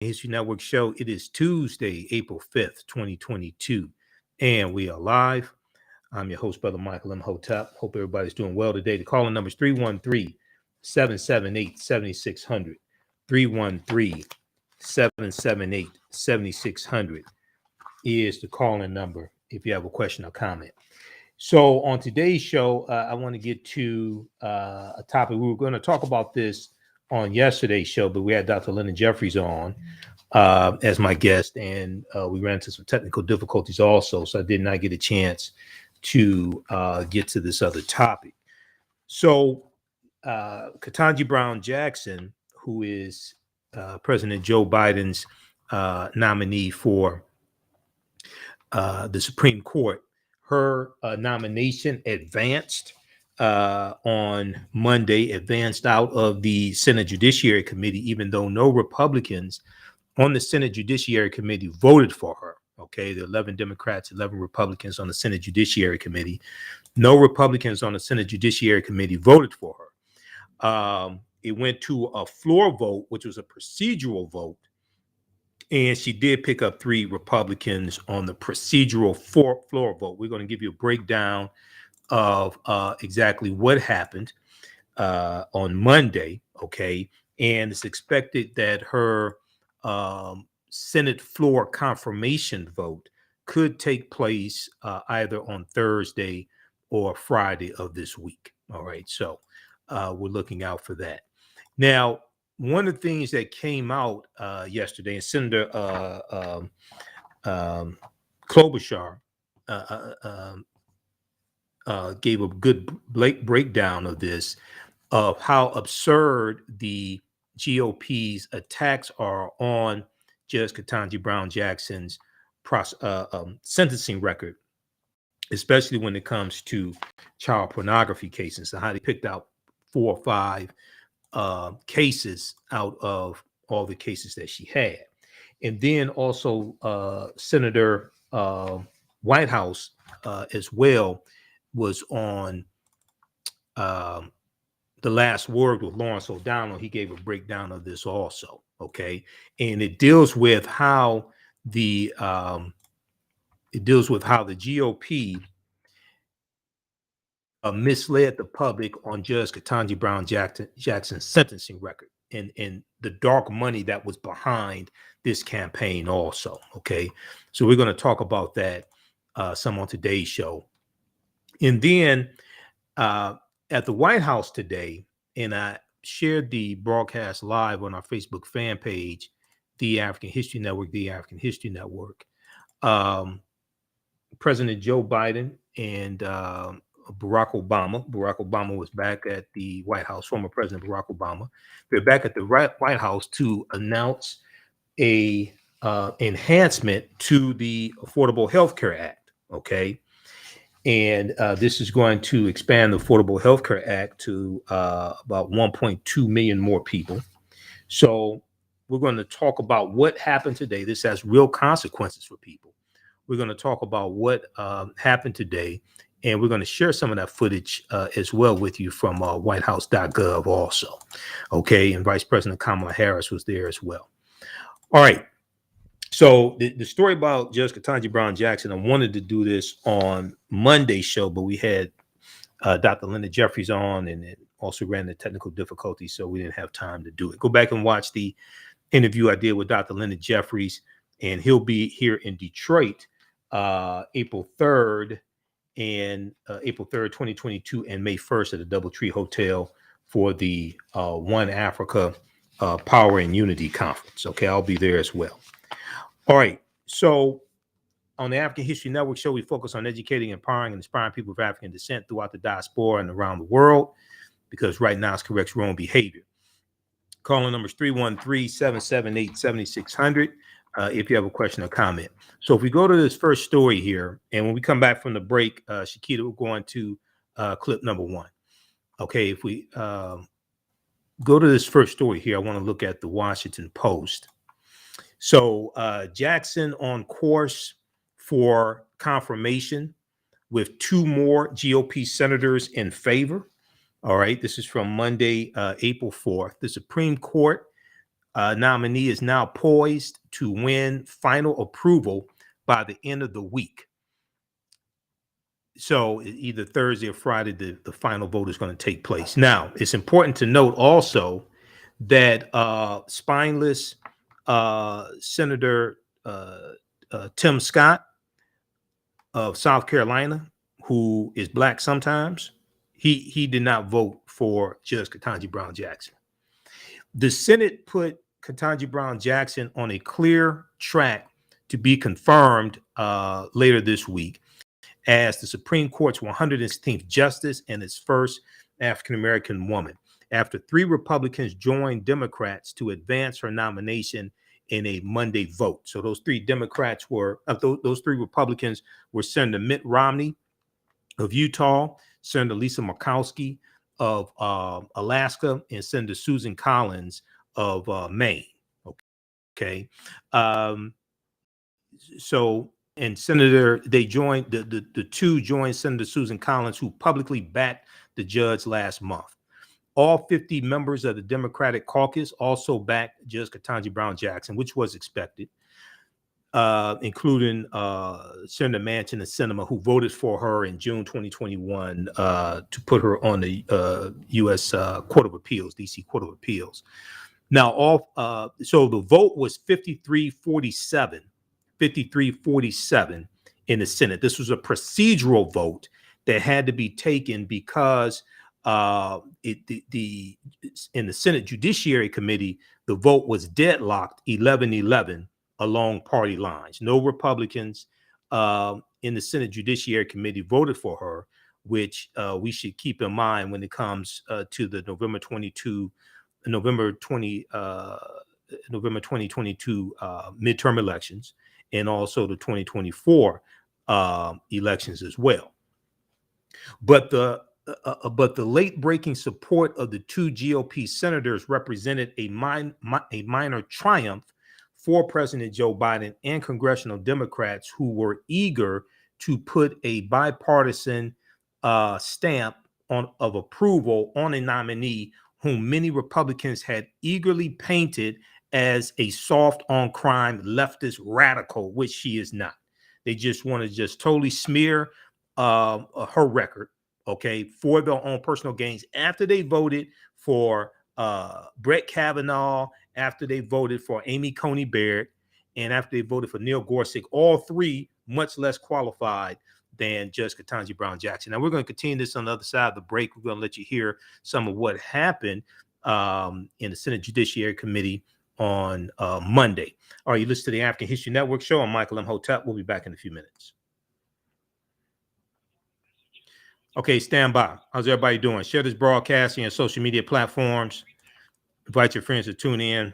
History Network show. It is Tuesday, April 5th, 2022, and we are live. I'm your host, Brother Michael Imhotep. Hope everybody's doing well today. The calling number is 313-778-7600. 313-778-7600 is the calling number if you have a question or comment. So on today's show, I want to get to a topic. We were going to talk about this on yesterday's show, but we had Dr. Leonard Jeffries on as my guest, and we ran into some technical difficulties also, so I did not get a chance to get to this other topic. So Ketanji Brown Jackson, who is President Joe Biden's nominee for the Supreme Court, her nomination advanced on Monday, advanced out of the Senate Judiciary Committee, even though no Republicans on the Senate Judiciary Committee voted for her. Okay, there are 11 Democrats, 11 Republicans on the Senate Judiciary Committee. No Republicans on the Senate Judiciary Committee voted for her. It went to a floor vote, which was a procedural vote, and she did pick up 3 Republicans on the procedural floor vote. We're going to give you a breakdown of exactly what happened on Monday, okay? And it's expected that her Senate floor confirmation vote could take place either on Thursday or Friday of this week, all right? So we're looking out for that. Now, one of the things that came out yesterday, and Senator Klobuchar gave a good breakdown of this, of how absurd the GOP's attacks are on Judge Ketanji Brown Jackson's sentencing record, especially when it comes to child pornography cases, and how they picked out 4 or 5 cases out of all the cases that she had. And then also Senator Whitehouse as well was on The Last Word with Lawrence O'Donnell. He gave a breakdown of this also, okay? And it deals with how the GOP misled the public on Judge Ketanji Brown Jackson's sentencing record and the dark money that was behind this campaign also, okay? So we're going to talk about that some on today's show. And then at the White House today, and I shared the broadcast live on our Facebook fan page, The African History Network, The African History Network. President Joe Biden and Barack Obama was back at the White House, former President Barack Obama. They're back at the White House to announce a enhancement to the Affordable Health Care Act, okay? And this is going to expand the Affordable Health Care Act to about 1.2 million more people. So we're going to talk about what happened today. This has real consequences for people. We're going to talk about what happened today, and we're going to share some of that footage as well with you from whitehouse.gov also. Okay, and Vice President Kamala Harris was there as well. All right. So the story about Judge Ketanji Brown Jackson, I wanted to do this on Monday's show, but we had Dr. Leonard Jeffries on, and it also ran into technical difficulties, so we didn't have time to do it. Go back and watch the interview I did with Dr. Leonard Jeffries, and he'll be here in Detroit April 3rd, 2022, and May 1st at the DoubleTree Hotel for the One Africa Power and Unity Conference. Okay, I'll be there as well. All right, so on the African History Network show, we focus on educating, empowering, and inspiring people of African descent throughout the diaspora and around the world, because right now it's corrects wrong behavior. Calling numbers 313-778-7600 if you have a question or comment. So if we go to this first story here, and when we come back from the break, Shakita, we're going to clip number 1. Okay, if we go to this first story here, I want to look at the Washington Post. So Jackson on course for confirmation with 2 more GOP senators in favor. All right, this is from Monday, April 4th. The Supreme Court Nominee is now poised to win final approval by the end of the week. So either Thursday or Friday, the final vote is going to take place. Now, it's important to note also that spineless Senator Tim Scott of South Carolina, who is black sometimes, he did not vote for Judge Ketanji Brown Jackson. The Senate put Ketanji Brown Jackson on a clear track to be confirmed later this week as the Supreme Court's 116th justice and its first African-American woman, after 3 Republicans joined Democrats to advance her nomination in a Monday vote. So those 3 Democrats were, those 3 Republicans were Senator Mitt Romney of Utah, Senator Lisa Murkowski of Alaska, and Senator Susan Collins of Maine. Okay. And Senator, they joined, the 2 joined Senator Susan Collins, who publicly backed the judge last month. All 50 members of the Democratic caucus also backed Judge Ketanji Brown Jackson, which was expected, including Senator Manchin and Sinema, who voted for her in June 2021 to put her on the U.S. Court of Appeals, D.C. Court of Appeals. Now, so the vote was 53-47 in the Senate. This was a procedural vote that had to be taken because in the Senate Judiciary Committee, the vote was deadlocked 11-11 along party lines. No Republicans in the Senate Judiciary Committee voted for her, which we should keep in mind when it comes to the November 2022 midterm elections, and also the 2024 elections as well. But the late-breaking support of the 2 GOP senators represented a minor triumph for President Joe Biden and congressional Democrats, who were eager to put a bipartisan stamp of approval on a nominee whom many Republicans had eagerly painted as a soft on crime leftist radical, which she is not. They just want to just totally smear her record, okay, for their own personal gains. After they voted for Brett Kavanaugh, after they voted for Amy Coney Barrett, and after they voted for Neil Gorsuch, all 3 much less qualified than Judge Ketanji Brown Jackson. Now, we're going to continue this on the other side of the break. We're going to let you hear some of what happened in the Senate Judiciary Committee on Monday. All right, you listen to the African History Network show. I'm Michael Imhotep. We'll be back in a few minutes. Okay, stand by. How's everybody doing? Share this broadcast on your social media platforms. Invite your friends to tune in.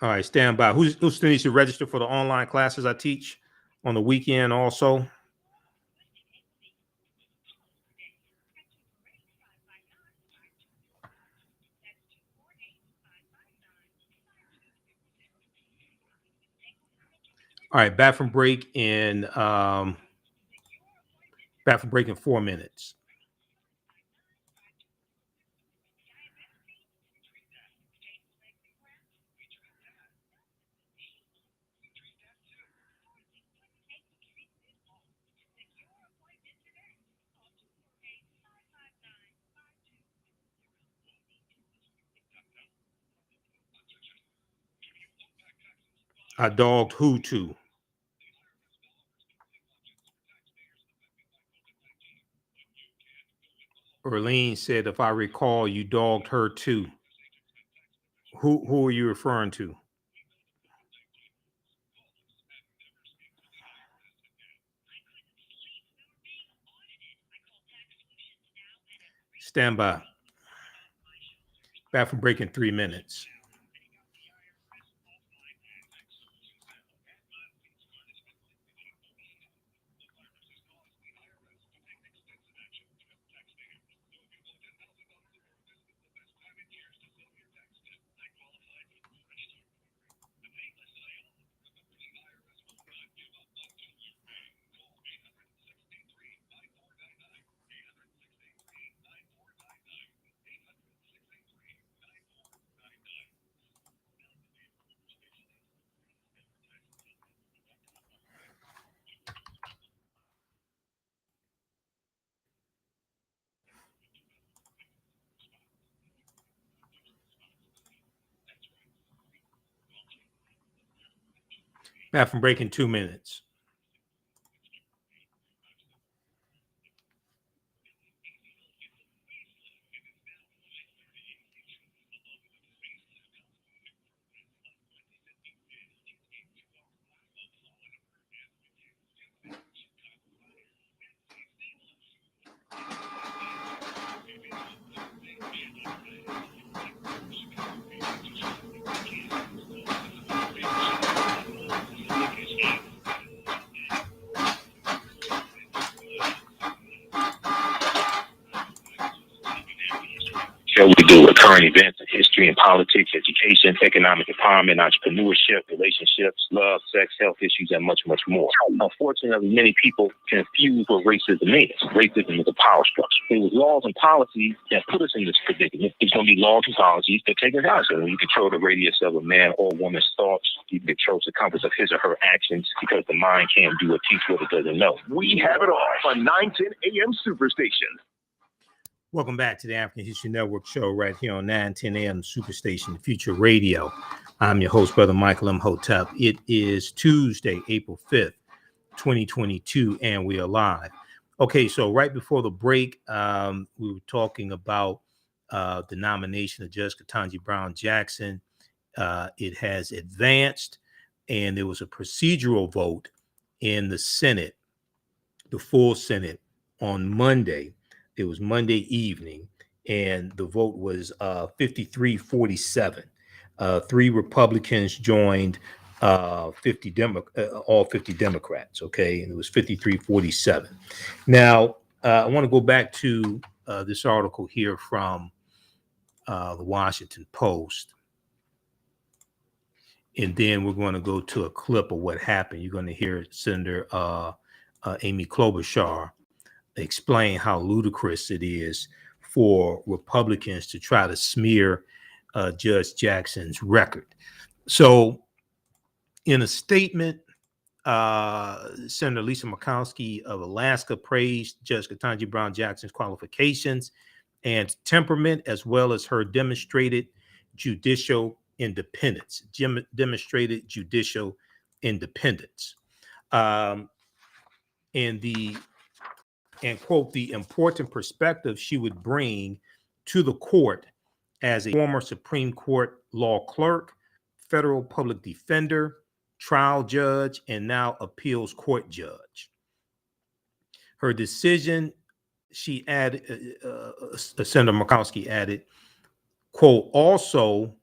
All right, stand by. Who still needs to register for the online classes I teach on the weekend also? All right, back from break in 4 minutes. I dogged who too? Erlene said, if I recall, you dogged her too. Who are you referring to? Stand by. Back from break in 3 minutes. Bathroom break in 2 minutes. Show we deal with current events in history and politics, education, economic empowerment, entrepreneurship, relationships, love, sex, health issues, and much, much more. Unfortunately, many people confuse what racism is. Racism is a power structure. It was laws and policies that put us in this predicament. It's going to be laws and policies that take us out. So when you control the radius of a man or woman's thoughts, you control the compass of his or her actions, because the mind can't do or teach what it doesn't know. We have it all on 910 AM Superstation. Welcome back to the African History Network show right here on 910 AM Superstation, Future Radio. I'm your host, Brother Michael Imhotep. It is Tuesday, April 5th, 2022, and we are live. Okay, so right before the break, we were talking about the nomination of Judge Ketanji Brown Jackson. It has advanced, and there was a procedural vote in the Senate, the full Senate, on Monday. It was Monday evening, and the vote was 53-47. 3 Republicans joined all 50 Democrats, okay? And it was 53-47. Now, I want to go back to this article here from the Washington Post. And then we're going to go to a clip of what happened. You're going to hear Senator Amy Klobuchar explain how ludicrous it is for Republicans to try to smear Judge Jackson's record. So in a statement, Senator Lisa Murkowski of Alaska praised Judge Ketanji Brown Jackson's qualifications and temperament, as well as her demonstrated judicial independence. And quote, the important perspective she would bring to the court as a former Supreme Court law clerk, federal public defender, trial judge, and now appeals court judge. Her decision, she added, Senator Murkowski added, quote, also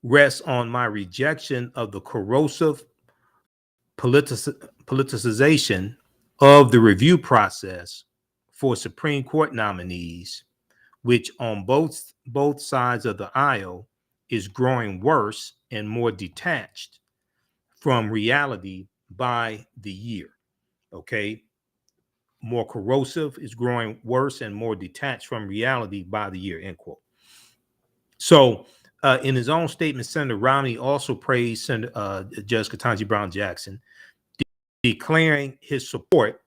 rests on my rejection of the corrosive politicization of the review process for Supreme Court nominees, which on both sides of the aisle is growing worse and more detached from reality by the year. Okay. More corrosive, is growing worse and more detached from reality by the year, end quote. So in his own statement, Senator Romney also praised Judge Ketanji Brown Jackson, declaring his support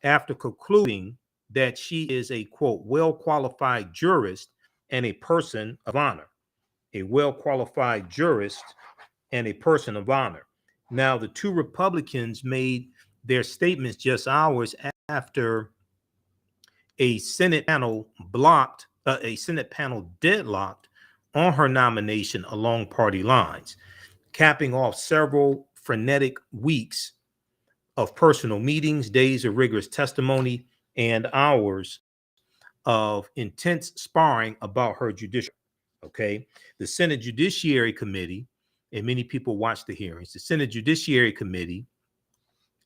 after concluding that she is a, quote, well-qualified jurist and a person of honor. A well-qualified jurist and a person of honor. Now, the 2 Republicans made their statements just hours after a Senate panel deadlocked on her nomination along party lines, capping off several frenetic weeks of personal meetings, days of rigorous testimony, and hours of intense sparring about her judicial. Okay. The Senate Judiciary Committee, and many people watched the hearings, the Senate Judiciary Committee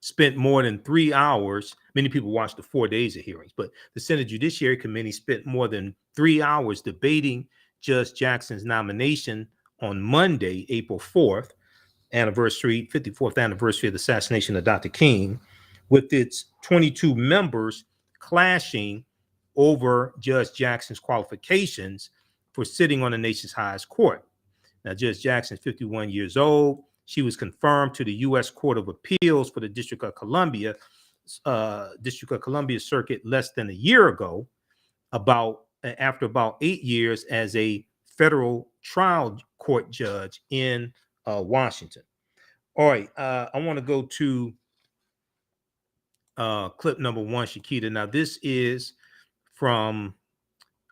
spent more than 3 hours. Many people watched the 4 days of hearings, but the Senate Judiciary Committee spent more than 3 hours debating Judge Jackson's nomination on Monday, April 4th, 54th anniversary of the assassination of Dr. King, with its 22 members clashing over Judge Jackson's qualifications for sitting on the nation's highest court. Now, Judge Jackson is 51 years old. She was confirmed to the U.S. Court of Appeals for the District of Columbia Circuit less than a year ago, after about 8 years as a federal trial court judge in Washington. All right. I want to go to clip number one, Shakita. Now, this is from,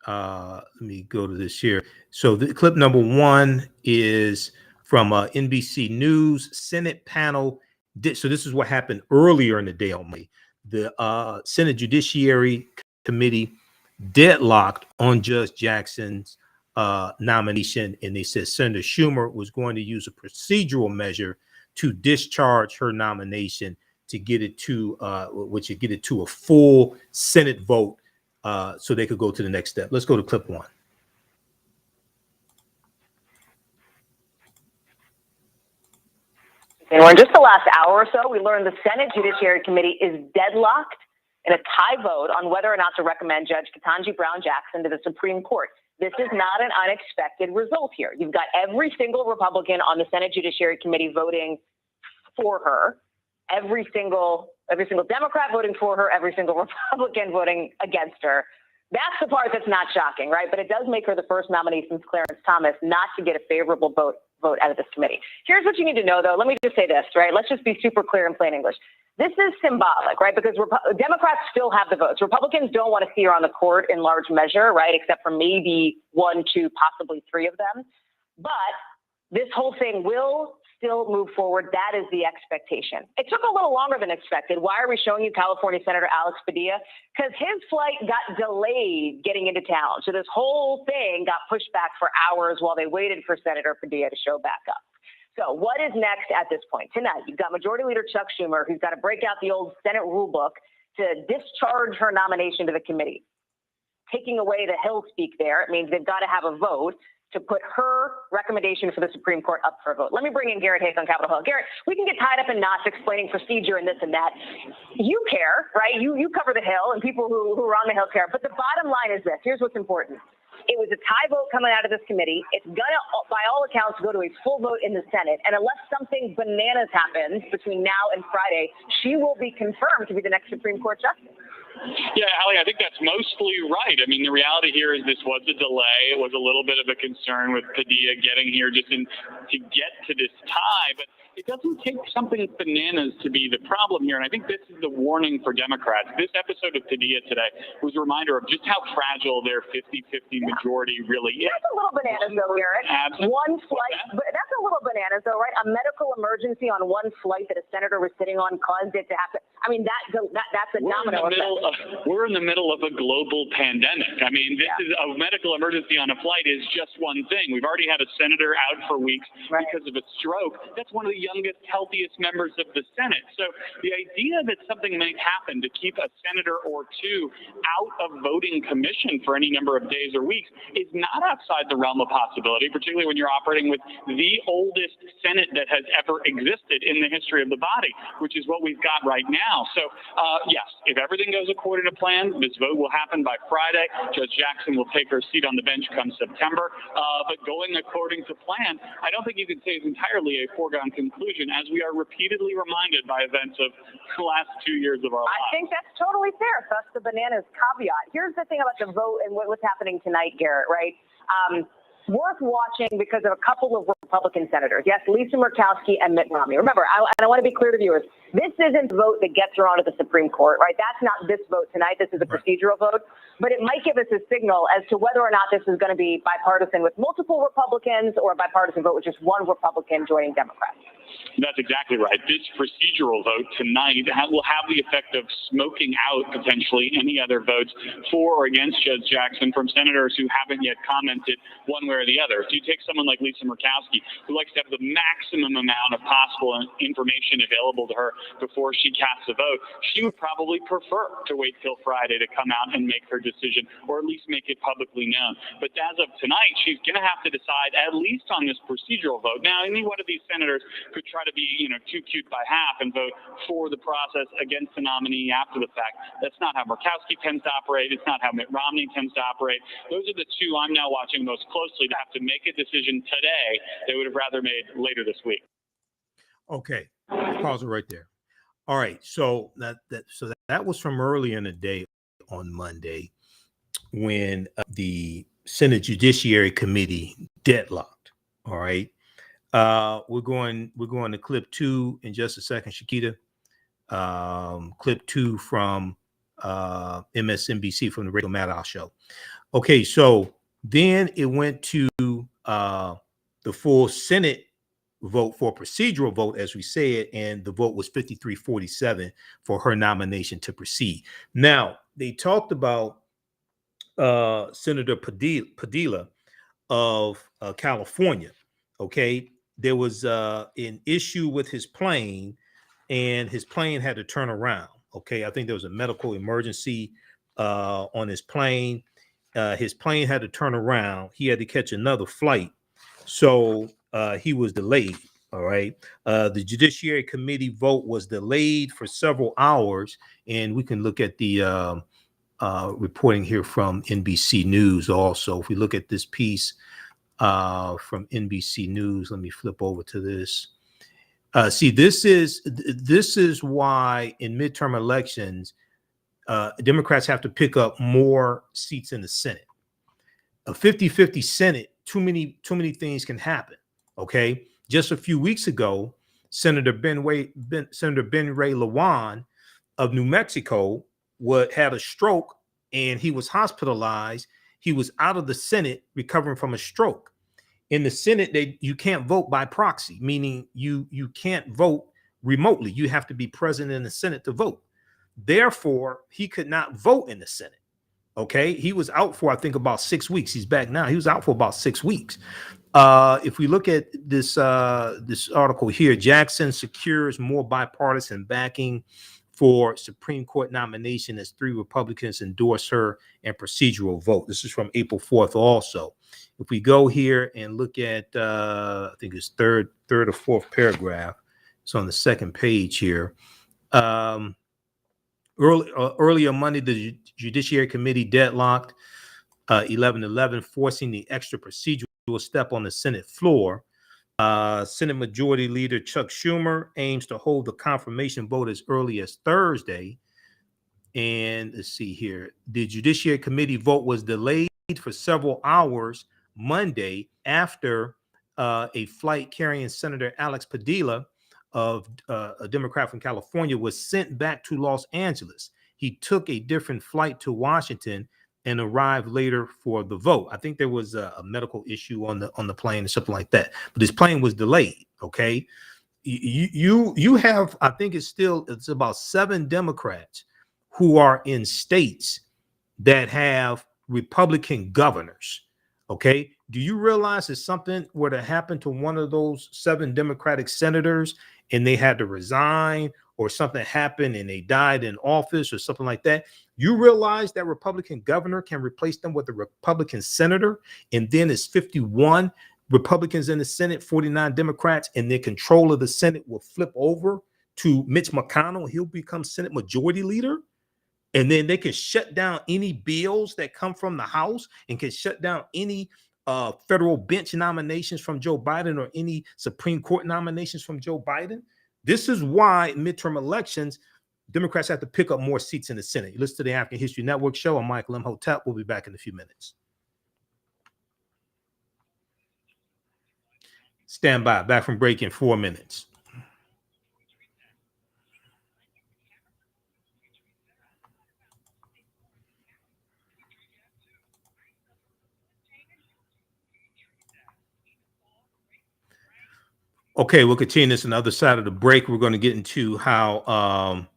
let me go to this here. So the clip number one is from NBC News. Senate panel so this is what happened earlier in the day on Monday. The Senate Judiciary Committee deadlocked on Judge Jackson's nomination, and they said Senator Schumer was going to use a procedural measure to discharge her nomination to get it to a full Senate vote, so they could go to the next step. Let's go to clip one. And in just the last hour or so, we learned the Senate Judiciary Committee is deadlocked in a tie vote on whether or not to recommend Judge Ketanji Brown Jackson to the Supreme Court. This is not an unexpected result here. You've got every single Republican on the Senate Judiciary Committee voting for her, every single Democrat voting for her, every single Republican voting against her. That's the part that's not shocking, right? But it does make her the first nominee since Clarence Thomas not to get a favorable vote out of this committee. Here's what you need to know, though. Let me just say this, right? Let's just be super clear in plain English. This is symbolic, right? Because Democrats still have the votes. Republicans don't want to see her on the court in large measure, right? Except for maybe 1, 2, possibly 3 of them. But this whole thing will still move forward. That is the expectation. It took a little longer than expected. Why are we showing you California Senator Alex Padilla? Because his flight got delayed getting into town. So this whole thing got pushed back for hours while they waited for Senator Padilla to show back up. So what is next at this point? Tonight, you've got Majority Leader Chuck Schumer, who's got to break out the old Senate rule book to discharge her nomination to the committee. Taking away the Hill speak there, it means they've got to have a vote to put her recommendation for the Supreme Court up for a vote. Let me bring in Garrett Hayes on Capitol Hill. Garrett, we can get tied up in knots explaining procedure and this and that. You care, right? You cover the Hill, and people who are on the Hill care. But the bottom line is this. Here's what's important. It was a tie vote coming out of this committee. It's going to, by all accounts, go to a full vote in the Senate. And unless something bananas happens between now and Friday, she will be confirmed to be the next Supreme Court justice. Yeah, Allie, I think that's mostly right. I mean, the reality here is this was a delay. It was a little bit of a concern with Padilla getting here to get to this tie. But it doesn't take something bananas to be the problem here. And I think this is the warning for Democrats. This episode of Padilla today was a reminder of just how fragile their 50-50 majority really is. That's a little bananas, though, Garrett. Absolutely. One flight, but that's a little bananas, though, right? A medical emergency on one flight that a senator was sitting on caused it to happen. I mean, that's a domino effect. We're in the middle of a global pandemic. I mean, this is a medical emergency on a flight is just one thing. We've already had a senator out for weeks because of a stroke. That's one of the youngest, healthiest members of the Senate. So the idea that something might happen to keep a senator or two out of voting commission for any number of days or weeks is not outside the realm of possibility, particularly when you're operating with the oldest Senate that has ever existed in the history of the body, which is what we've got right now. So, yes, if everything goes according to plan, this vote will happen by Friday. Judge Jackson will take her seat on the bench come September. But going according to plan, I don't think you can say it's entirely a foregone conclusion, as we are repeatedly reminded by events of the last 2 years of our lives. I think that's totally fair. That's the bananas caveat. Here's the thing about the vote and what's happening tonight, Garrett, right? Worth watching because of a couple of Republican senators. Yes, Lisa Murkowski and Mitt Romney. Remember, and I want to be clear to viewers, this isn't the vote that gets her onto the Supreme Court, right? That's not this vote tonight. This is a procedural vote. But it might give us a signal as to whether or not this is going to be bipartisan with multiple Republicans or a bipartisan vote with just one Republican joining Democrats. That's exactly right. This procedural vote tonight will have the effect of smoking out potentially any other votes for or against Judge Jackson from senators who haven't yet commented one way or the other. So you take someone like Lisa Murkowski, who likes to have the maximum amount of possible information available to her before she casts a vote. She would probably prefer to wait till Friday to come out and make her decision, or at least make it publicly known. But as of tonight, she's going to have to decide at least on this procedural vote. Now, any one of these senators could try to be, too cute by half and vote for the process against the nominee after the fact. That's not how Murkowski tends to operate. It's not how Mitt Romney tends to operate. Those are the two I'm now watching most closely to have to make a decision today they would have rather made later this week. Okay, pause it right there. All right, so that was from early in the day on Monday when the Senate Judiciary Committee deadlocked. All right. We're going to clip 2 in just a second, Shakita. Clip 2 from MSNBC from the Radio Maddow show. Okay, so then it went to the full Senate vote for procedural vote, as we said, and the vote was 53-47 for her nomination to proceed. Now, they talked about Senator Padilla of California. Okay, there was an issue with his plane, and his plane had to turn around. Okay, I think there was a medical emergency on his plane. His plane had to turn around. He had to catch another flight, so he was delayed. All right. The Judiciary Committee vote was delayed for several hours, and we can look at the reporting here from NBC News also. If we look at this piece from NBC News, let me flip over to this. See, this is why in midterm elections, Democrats have to pick up more seats in the Senate. A 50-50 Senate, too many things can happen. Okay, just a few weeks ago, Senator Ben Ray Lawan of New Mexico had a stroke, and he was hospitalized. He was out of the Senate recovering from a stroke. In the Senate, you can't vote by proxy, meaning you can't vote remotely. You have to be present in the Senate to vote. Therefore, he could not vote in the Senate. Okay, he was out for, I think, about 6 weeks. He's back now. He was out for about 6 weeks. If we look at this article here, Jackson secures more bipartisan backing for Supreme Court nomination as 3 Republicans endorse her and procedural vote. This is from April 4th also. If we go here and look at, I think it's third or fourth paragraph. It's on the second page here. Earlier Monday, the Judiciary Committee deadlocked 11-11, forcing the extra procedural step on the Senate floor. Senate Majority Leader Chuck Schumer aims to hold the confirmation vote as early as Thursday. And let's see here. The Judiciary Committee vote was delayed for several hours Monday after a flight carrying Senator Alex Padilla of a Democrat from California was sent back to Los Angeles. He took a different flight to Washington and arrived later for the vote. I think there was a medical issue on the plane or something like that, but his plane was delayed. Okay, you have, I think it's about 7 Democrats who are in states that have Republican governors. Okay, do you realize if something were to happen to one of those 7 Democratic senators and they had to resign, or something happened and they died in office or something like that, you realize that Republican governor can replace them with a Republican senator, and then it's 51 Republicans in the Senate, 49 Democrats, and their control of the Senate will flip over to Mitch McConnell. He'll become Senate Majority Leader, and then they can shut down any bills that come from the House and can shut down any federal bench nominations from Joe Biden or any Supreme Court nominations from Joe Biden. This is why midterm elections, Democrats have to pick up more seats in the Senate. You listen to the African History Network show. I'm Michael Imhotep. We'll be back in a few minutes. Stand by. Back from break in 4 minutes. Okay, we'll continue this on the other side of the break. We're going to get into how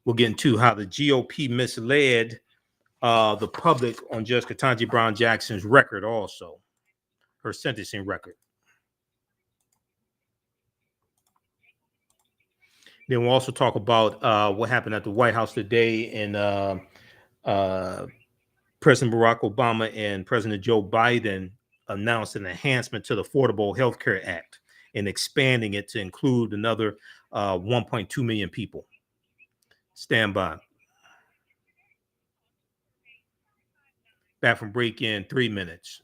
the GOP misled the public on Judge Ketanji Brown Jackson's record, also her sentencing record. Then we'll also talk about what happened at the White House today, and President Barack Obama and President Joe Biden announced an enhancement to the Affordable Health Care Act and expanding it to include another 1.2 million people. Stand by. Back from break in 3 minutes.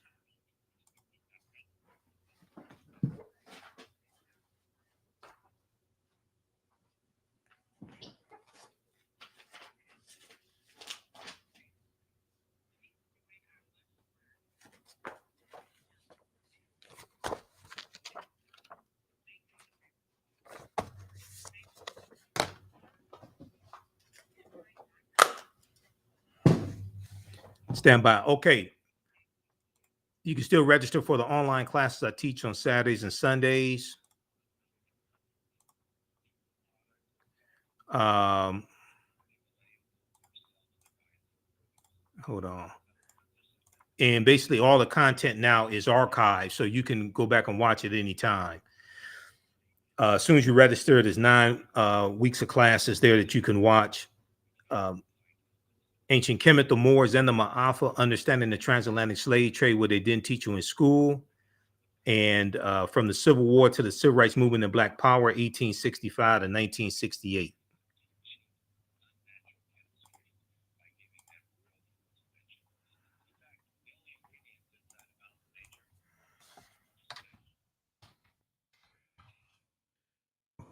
Stand by. Okay. You can still register for the online classes I teach on Saturdays and Sundays. Hold on. And basically all the content now is archived, so you can go back and watch it anytime. As soon as you register, there's 9 weeks of classes there that you can watch. Ancient Kemet, the Moors, and the Maafa, understanding the transatlantic slave trade, what they didn't teach you in school. And from the Civil War to the Civil Rights Movement and Black Power, 1865 to 1968.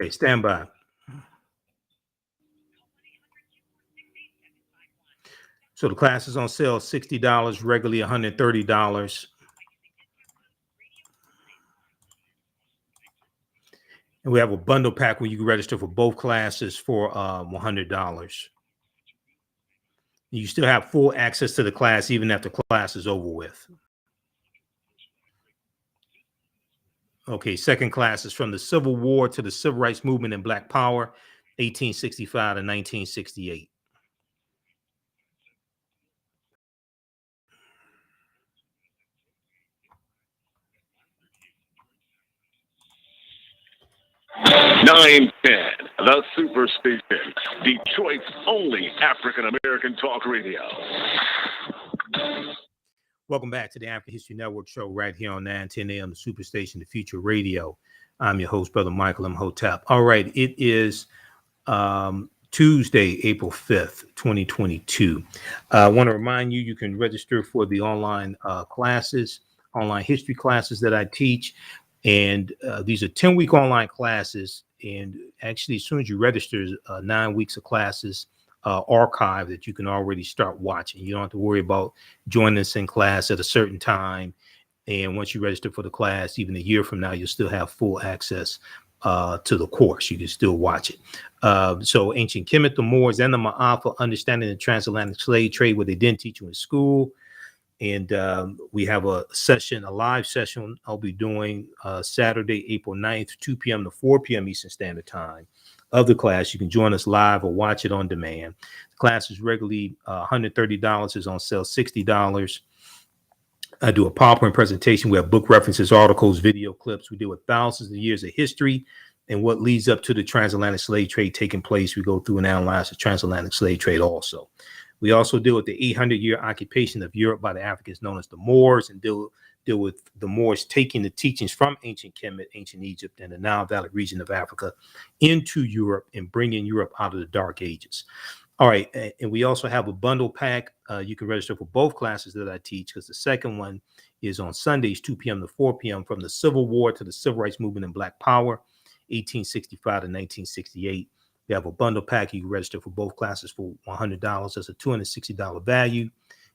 Okay, stand by. So the class is on sale, $60, regularly $130. And we have a bundle pack where you can register for both classes for $100. You still have full access to the class even after class is over with. Okay, second class is from the Civil War to the Civil Rights Movement and Black Power, 1865 to 1968. Nine ten, the Superstation, Detroit's only African American talk radio. Welcome back to the African History Network show right here on 910 AM, the Superstation, the Future Radio. I'm your host, Brother Michael Imhotep. All right, it is Tuesday, April 5th, 2022. I want to remind you, you can register for the online classes, online history classes that I teach. And these are 10-week online classes. And actually, as soon as you register, 9 weeks of classes archive that you can already start watching. You don't have to worry about joining us in class at a certain time. And once you register for the class, even a year from now, you'll still have full access to the course. You can still watch it. So Ancient Kemet, the Moors, and the Maafa, understanding the transatlantic slave trade, what they didn't teach you in school. And we have a session, a live session I'll be doing Saturday, April 9th, 2 p.m. to 4 p.m. Eastern Standard Time of the class. You can join us live or watch it on demand. The class is regularly $130, is on sale $60. I do a PowerPoint presentation. We have book references, articles, video clips. We deal with thousands of years of history and what leads up to the transatlantic slave trade taking place. We go through and analyze the transatlantic slave trade also. We also deal with the 800-year occupation of Europe by the Africans known as the Moors, and deal with the Moors taking the teachings from ancient Kemet, ancient Egypt, and the Nile Valley region of Africa into Europe and bringing Europe out of the Dark Ages. All right, and we also have a bundle pack. You can register for both classes that I teach, because the second one is on Sundays, 2 p.m. to 4 p.m. from the Civil War to the Civil Rights Movement and Black Power, 1865 to 1968. We have a bundle pack. You can register for both classes for $100. That's a $260 value.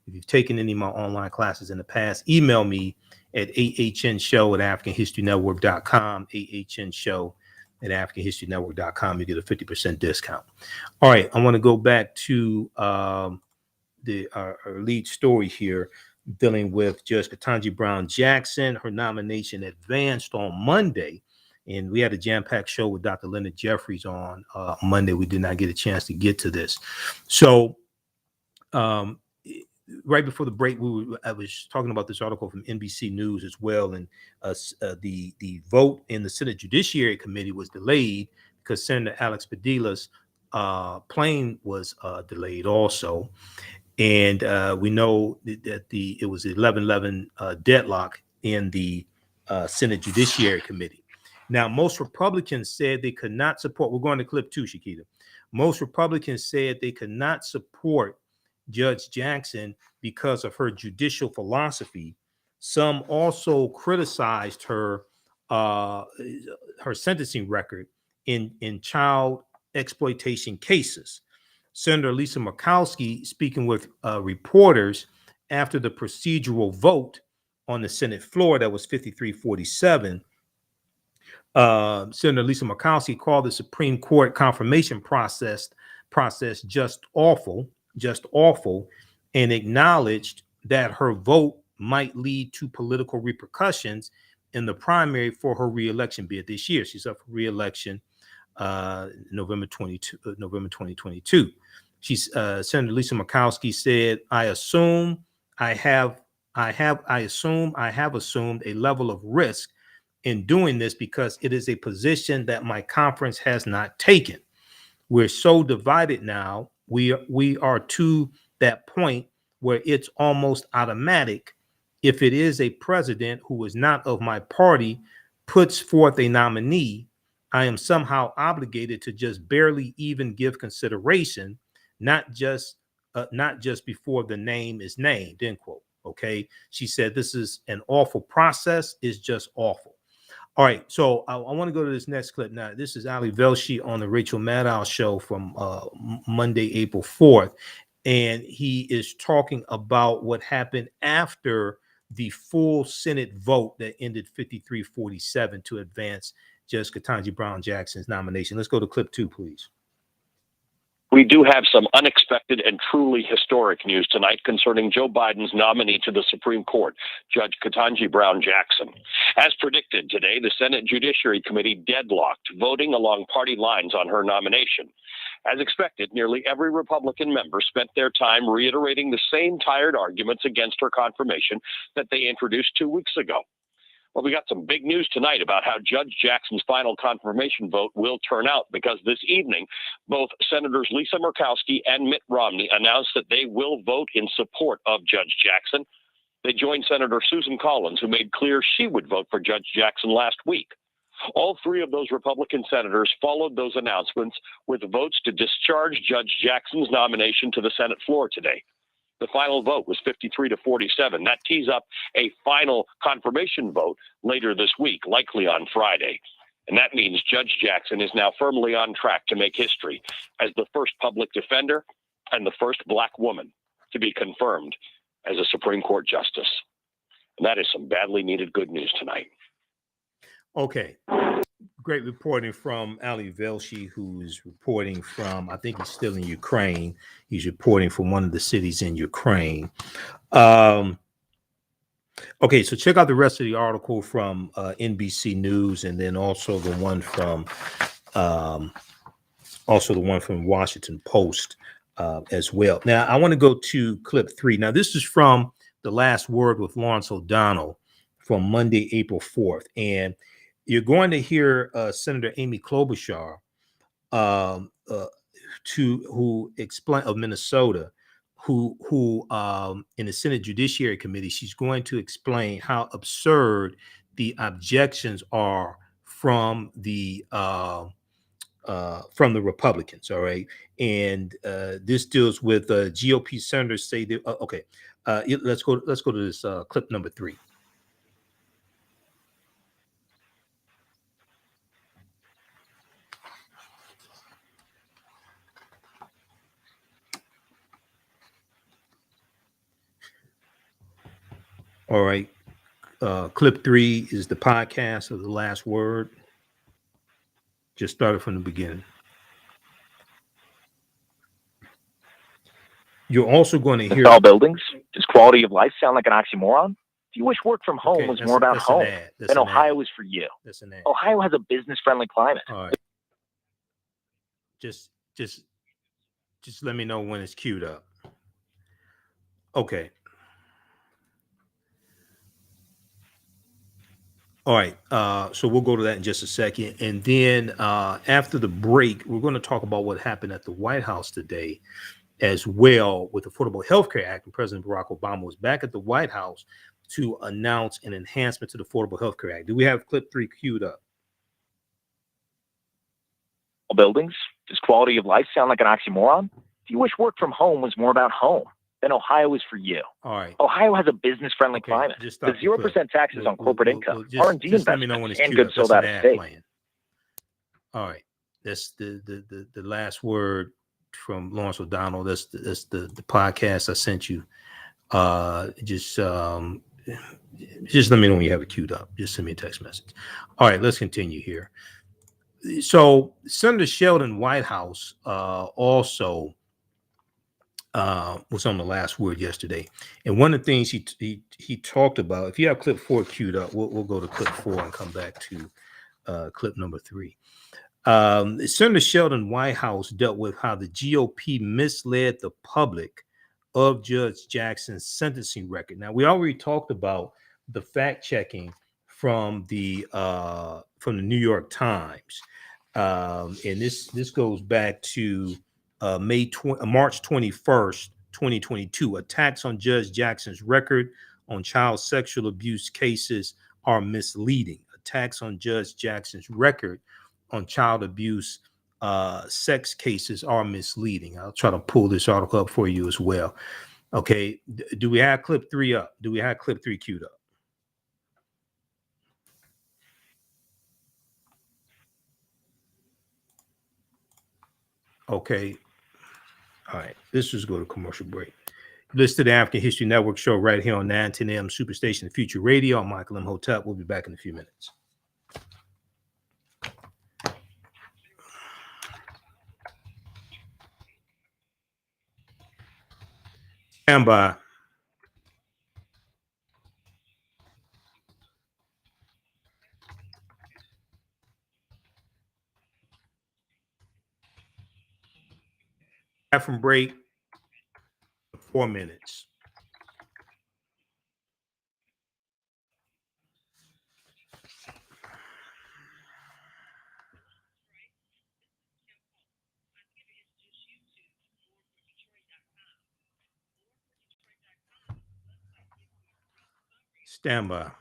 If you've taken any of my online classes in the past, email me at AHNShow@AfricanHistoryNetwork.com, AHNShow@AfricanHistoryNetwork.com. You get a 50% discount. All right, I want to go back to our lead story here, dealing with Judge Ketanji Brown Jackson. Her nomination advanced on Monday. And we had a jam-packed show with Dr. Leonard Jeffries on Monday. We did not get a chance to get to this. So right before the break, I was talking about this article from NBC News as well. And the vote in the Senate Judiciary Committee was delayed because Senator Alex Padilla's plane was delayed also. And we know that it was 11-11 deadlock in the Senate Judiciary Committee. Now, most Republicans said they could not support. We're going to clip 2, Shakita. Most Republicans said they could not support Judge Jackson because of her judicial philosophy. Some also criticized her sentencing record in child exploitation cases. Senator Lisa Murkowski, speaking with reporters after the procedural vote on the Senate floor that was 53-47, Senator Lisa Murkowski called the Supreme Court confirmation process just awful, and acknowledged that her vote might lead to political repercussions in the primary for her reelection bid this year. She's up for reelection November 2022. She's Senator Lisa Murkowski said, I assume I have assumed a level of risk in doing this because it is a position that my conference has not taken. We're so divided now. We are to that point where it's almost automatic. If it is a president who is not of my party puts forth a nominee, I am somehow obligated to just barely even give consideration, not just before the name is named, end quote. Okay. She said, this is an awful process. It's just awful. All right. So I want to go to this next clip now. This is Ali Velshi on the Rachel Maddow show from Monday, April 4th. And he is talking about what happened after the full Senate vote that ended 53-47 to advance Judge Ketanji Brown Jackson's nomination. Let's go to clip 2, please. We do have some unexpected and truly historic news tonight concerning Joe Biden's nominee to the Supreme Court, Judge Ketanji Brown Jackson. As predicted today, the Senate Judiciary Committee deadlocked voting along party lines on her nomination. As expected, nearly every Republican member spent their time reiterating the same tired arguments against her confirmation that they introduced 2 weeks ago. Well, we got some big news tonight about how Judge Jackson's final confirmation vote will turn out, because this evening, both Senators Lisa Murkowski and Mitt Romney announced that they will vote in support of Judge Jackson. They joined Senator Susan Collins, who made clear she would vote for Judge Jackson last week. All three of those Republican senators followed those announcements with votes to discharge Judge Jackson's nomination to the Senate floor today. The final vote was 53-47. That tees up a final confirmation vote later this week, likely on Friday. And that means Judge Jackson is now firmly on track to make history as the first public defender and the first Black woman to be confirmed as a Supreme Court justice. And that is some badly needed good news tonight. Okay. Great reporting from Ali Velshi, who is reporting from, I think he's still in Ukraine. He's reporting from one of the cities in Ukraine. Okay, so check out the rest of the article from NBC News, and then also the one from Washington Post as well. Now, I want to go to clip 3. Now, this is from The Last Word with Lawrence O'Donnell from Monday, April 4th, and you're going to hear Senator Amy Klobuchar, who explain of Minnesota, who in the Senate Judiciary Committee, she's going to explain how absurd the objections are from the Republicans. All right, and this deals with GOP senators say that. Okay, let's go to this clip number 3. All right. Clip 3 is the podcast of The Last Word. Just started from the beginning. You're also going to hear Install buildings. Does quality of life sound like an oxymoron? If you wish work from home was more about home, then Ohio is for you. That's an ad. Ohio has a business-friendly climate. All right. Just let me know when it's queued up. Okay. All right, so we'll go to that in just a second. And then after the break, we're going to talk about what happened at the White House today as well with the Affordable Health Care Act. And President Barack Obama was back at the White House to announce an enhancement to the Affordable Health Care Act. Do we have clip 3 queued up? Buildings. Does quality of life sound like an oxymoron? If you wish work from home was more about home, then Ohio is for you. All right. Ohio has a business-friendly climate. The 0% taxes on corporate income, R&D investments, and goods sold out of state. All right. That's the last word from Lawrence O'Donnell. That's the podcast I sent you. Just let me know when you have it queued up. Just send me a text message. All right, let's continue here. So Senator Sheldon Whitehouse also was on the last word yesterday. And one of the things he talked about, if you have clip 4 queued up, we'll go to clip 4 and come back to clip number 3. Senator Sheldon Whitehouse dealt with how the GOP misled the public of Judge Jackson's sentencing record. Now, we already talked about the fact checking from the New York Times, and this goes back to March 21st, 2022. Attacks on Judge Jackson's record on child sexual abuse cases are misleading. Attacks on Judge Jackson's record on child abuse sex cases are misleading. I'll try to pull this article up for you as well. Okay, do we have clip 3 up? Do we have clip 3 queued up? Okay. All right. Let's just go to commercial break. Listen to the African History Network show right here on 910 AM Superstation Future Radio. I'm Michael Imhotep. We'll be back in a few minutes. Stand by. Bathroom break. 4 minutes. Stand by.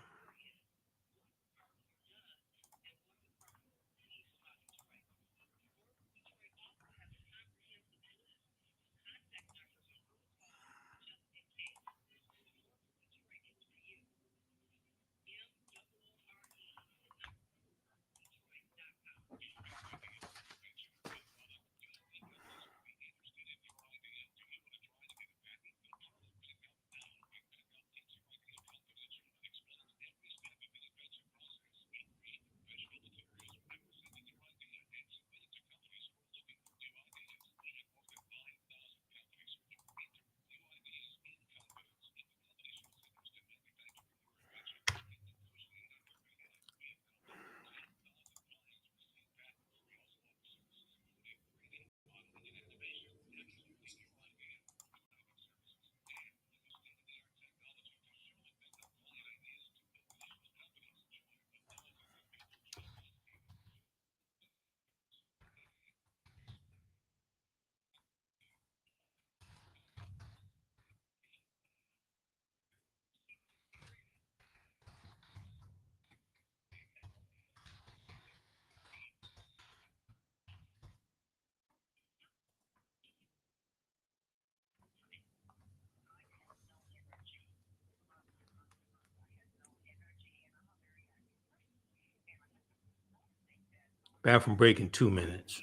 Bathroom break in 2 minutes.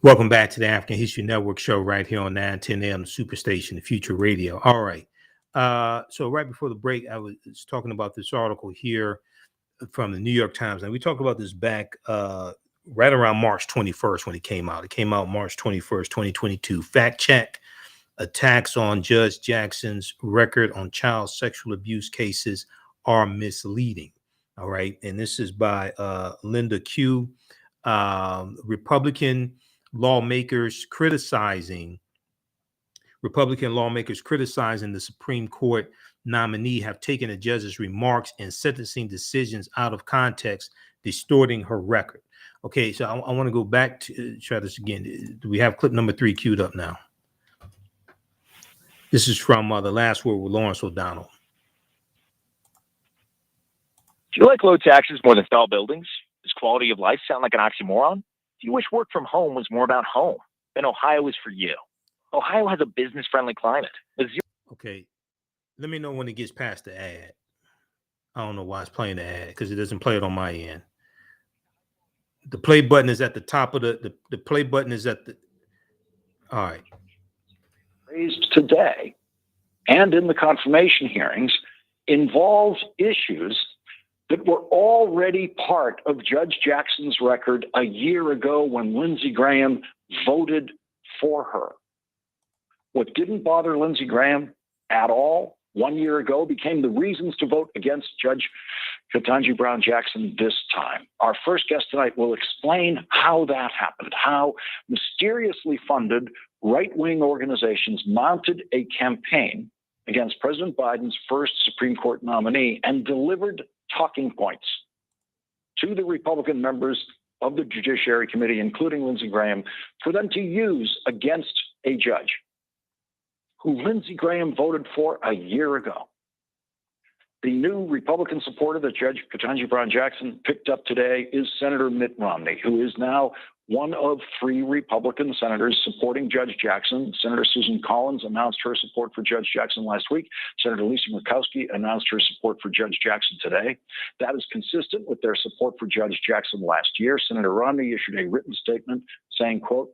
Welcome back to the African History Network show right here on 910 AM Superstation, the Future Radio. All right. So right before the break, I was talking about this article here from the New York Times. And we talked about this back right around March 21st when it came out. It came out March 21st, 2022. Fact check: attacks on Judge Jackson's record on child sexual abuse cases are misleading. All right. And this is by Linda Q. Republican lawmakers criticizing the Supreme Court nominee have taken a judge's remarks and sentencing decisions out of context, distorting her record. Okay, so I want to go back to try this again. Do we have clip number 3 queued up now? This is from The Last Word with Lawrence O'Donnell. Do you like low taxes more than tall buildings? Does quality of life sound like an oxymoron? Do you wish work from home was more about home? Then Ohio is for you. Ohio has a business-friendly climate. Okay, let me know when it gets past the ad. I don't know why it's playing the ad because it doesn't play it on my end. The play button is at the top of the play button is at the. All right. Raised today and in the confirmation hearings involves issues that were already part of Judge Jackson's record a year ago when Lindsey Graham voted for her. What didn't bother Lindsey Graham at all 1 year ago became the reasons to vote against Judge Ketanji Brown Jackson this time. Our first guest tonight will explain how that happened, how mysteriously funded right-wing organizations mounted a campaign against President Biden's first Supreme Court nominee and delivered talking points to the Republican members of the Judiciary Committee, including Lindsey Graham, for them to use against a judge who Lindsey Graham voted for a year ago. The new Republican supporter that Judge Ketanji Brown Jackson picked up today is Senator Mitt Romney, who is now one of 3 Republican senators supporting Judge Jackson. Senator Susan Collins announced her support for Judge Jackson last week. Senator Lisa Murkowski announced her support for Judge Jackson today. That is consistent with their support for Judge Jackson last year. Senator Romney issued a written statement saying, quote,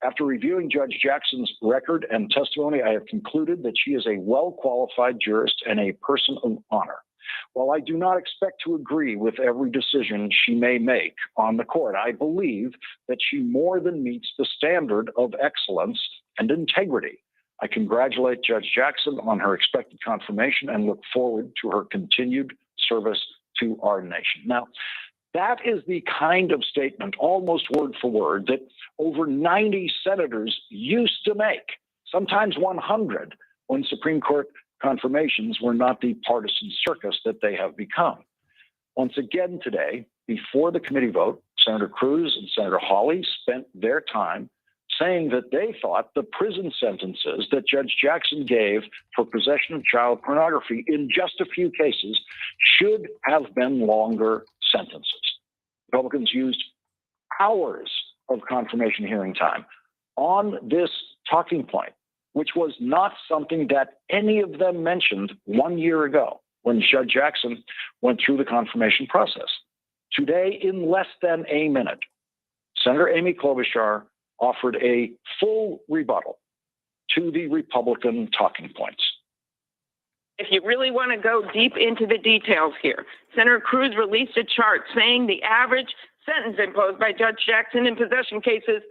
"After reviewing Judge Jackson's record and testimony, I have concluded that she is a well-qualified jurist and a person of honor. While I do not expect to agree with every decision she may make on the court, I believe that she more than meets the standard of excellence and integrity. I congratulate Judge Jackson on her expected confirmation and look forward to her continued service to our nation." Now, that is the kind of statement, almost word for word, that over 90 senators used to make, sometimes 100, when Supreme Court confirmations were not the partisan circus that they have become. Once again today, before the committee vote, Senator Cruz and Senator Hawley spent their time saying that they thought the prison sentences that Judge Jackson gave for possession of child pornography in just a few cases should have been longer sentences. Republicans used hours of confirmation hearing time on this talking point, which was not something that any of them mentioned 1 year ago when Judge Jackson went through the confirmation process. Today, in less than a minute, Senator Amy Klobuchar offered a full rebuttal to the Republican talking points. If you really want to go deep into the details here, Senator Cruz released a chart saying the average sentence imposed by Judge Jackson in possession cases,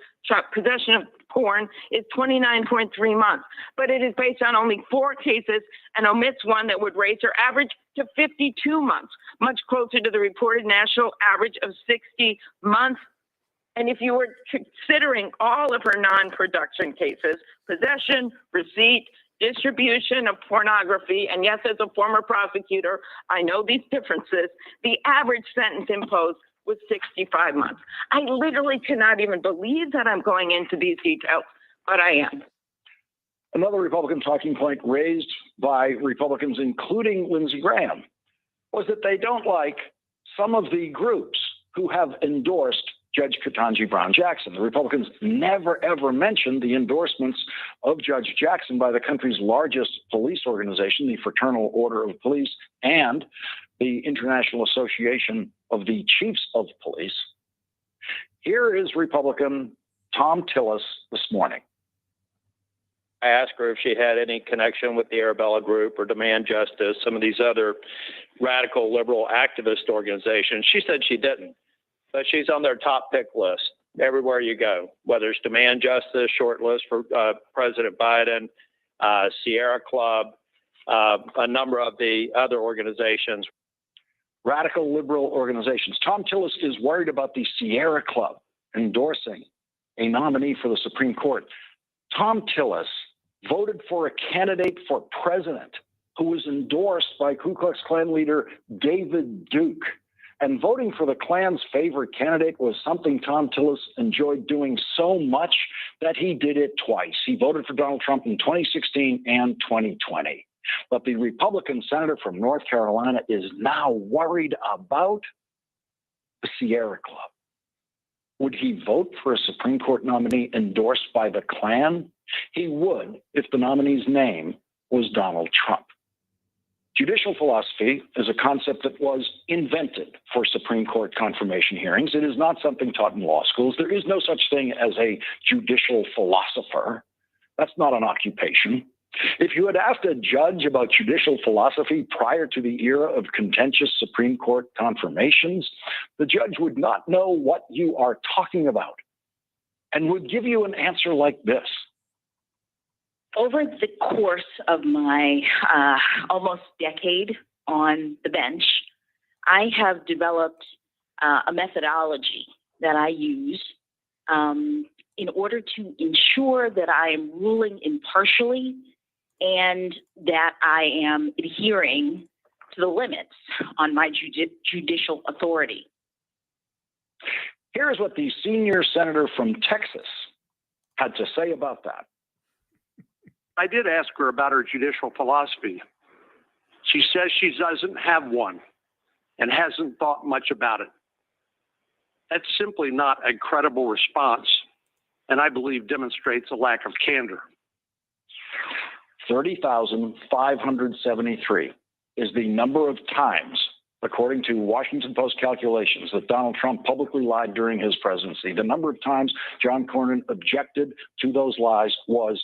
possession of porn, is 29.3 months. But it is based on only 4 cases and omits one that would raise her average to 52 months, much closer to the reported national average of 60 months. And if you were considering all of her non-production cases, possession, receipt, distribution of pornography, and yes, as a former prosecutor, I know these differences, the average sentence imposed was 65 months. I literally cannot even believe that I'm going into these details, but I am. Another Republican talking point raised by Republicans, including Lindsey Graham, was that they don't like some of the groups who have endorsed Judge Ketanji Brown Jackson. The Republicans never, ever mentioned the endorsements of Judge Jackson by the country's largest police organization, the Fraternal Order of Police, and the International Association of the Chiefs of Police. Here is Republican Tom Tillis this morning. I asked her if she had any connection with the Arabella Group or Demand Justice, some of these other radical liberal activist organizations. She said she didn't, but she's on their top pick list everywhere you go, whether it's Demand Justice, shortlist for President Biden, Sierra Club, a number of the other organizations. Radical liberal organizations. Tom Tillis is worried about the Sierra Club endorsing a nominee for the Supreme Court. Tom Tillis voted for a candidate for president who was endorsed by Ku Klux Klan leader David Duke And voting for the Klan's favorite candidate was something Thom Tillis enjoyed doing so much that he did it twice. He voted for Donald Trump in 2016 and 2020. But the Republican senator from North Carolina is now worried about the Sierra Club. Would he vote for a Supreme Court nominee endorsed by the Klan? He would if the nominee's name was Donald Trump. Judicial philosophy is a concept that was invented for Supreme Court confirmation hearings. It is not something taught in law schools. There is no such thing as a judicial philosopher. That's not an occupation. If you had asked a judge about judicial philosophy prior to the era of contentious Supreme Court confirmations, the judge would not know what you are talking about and would give you an answer like this. Over the course of my almost decade on the bench, I have developed a methodology that I use in order to ensure that I am ruling impartially and that I am adhering to the limits on my judicial authority. Here's what the senior senator from Texas had to say about that. I did ask her about her judicial philosophy. She says she doesn't have one and hasn't thought much about it. That's simply not a credible response, and I believe demonstrates a lack of candor. 30,573 is the number of times, according to Washington Post calculations, that Donald Trump publicly lied during his presidency. The number of times John Cornyn objected to those lies was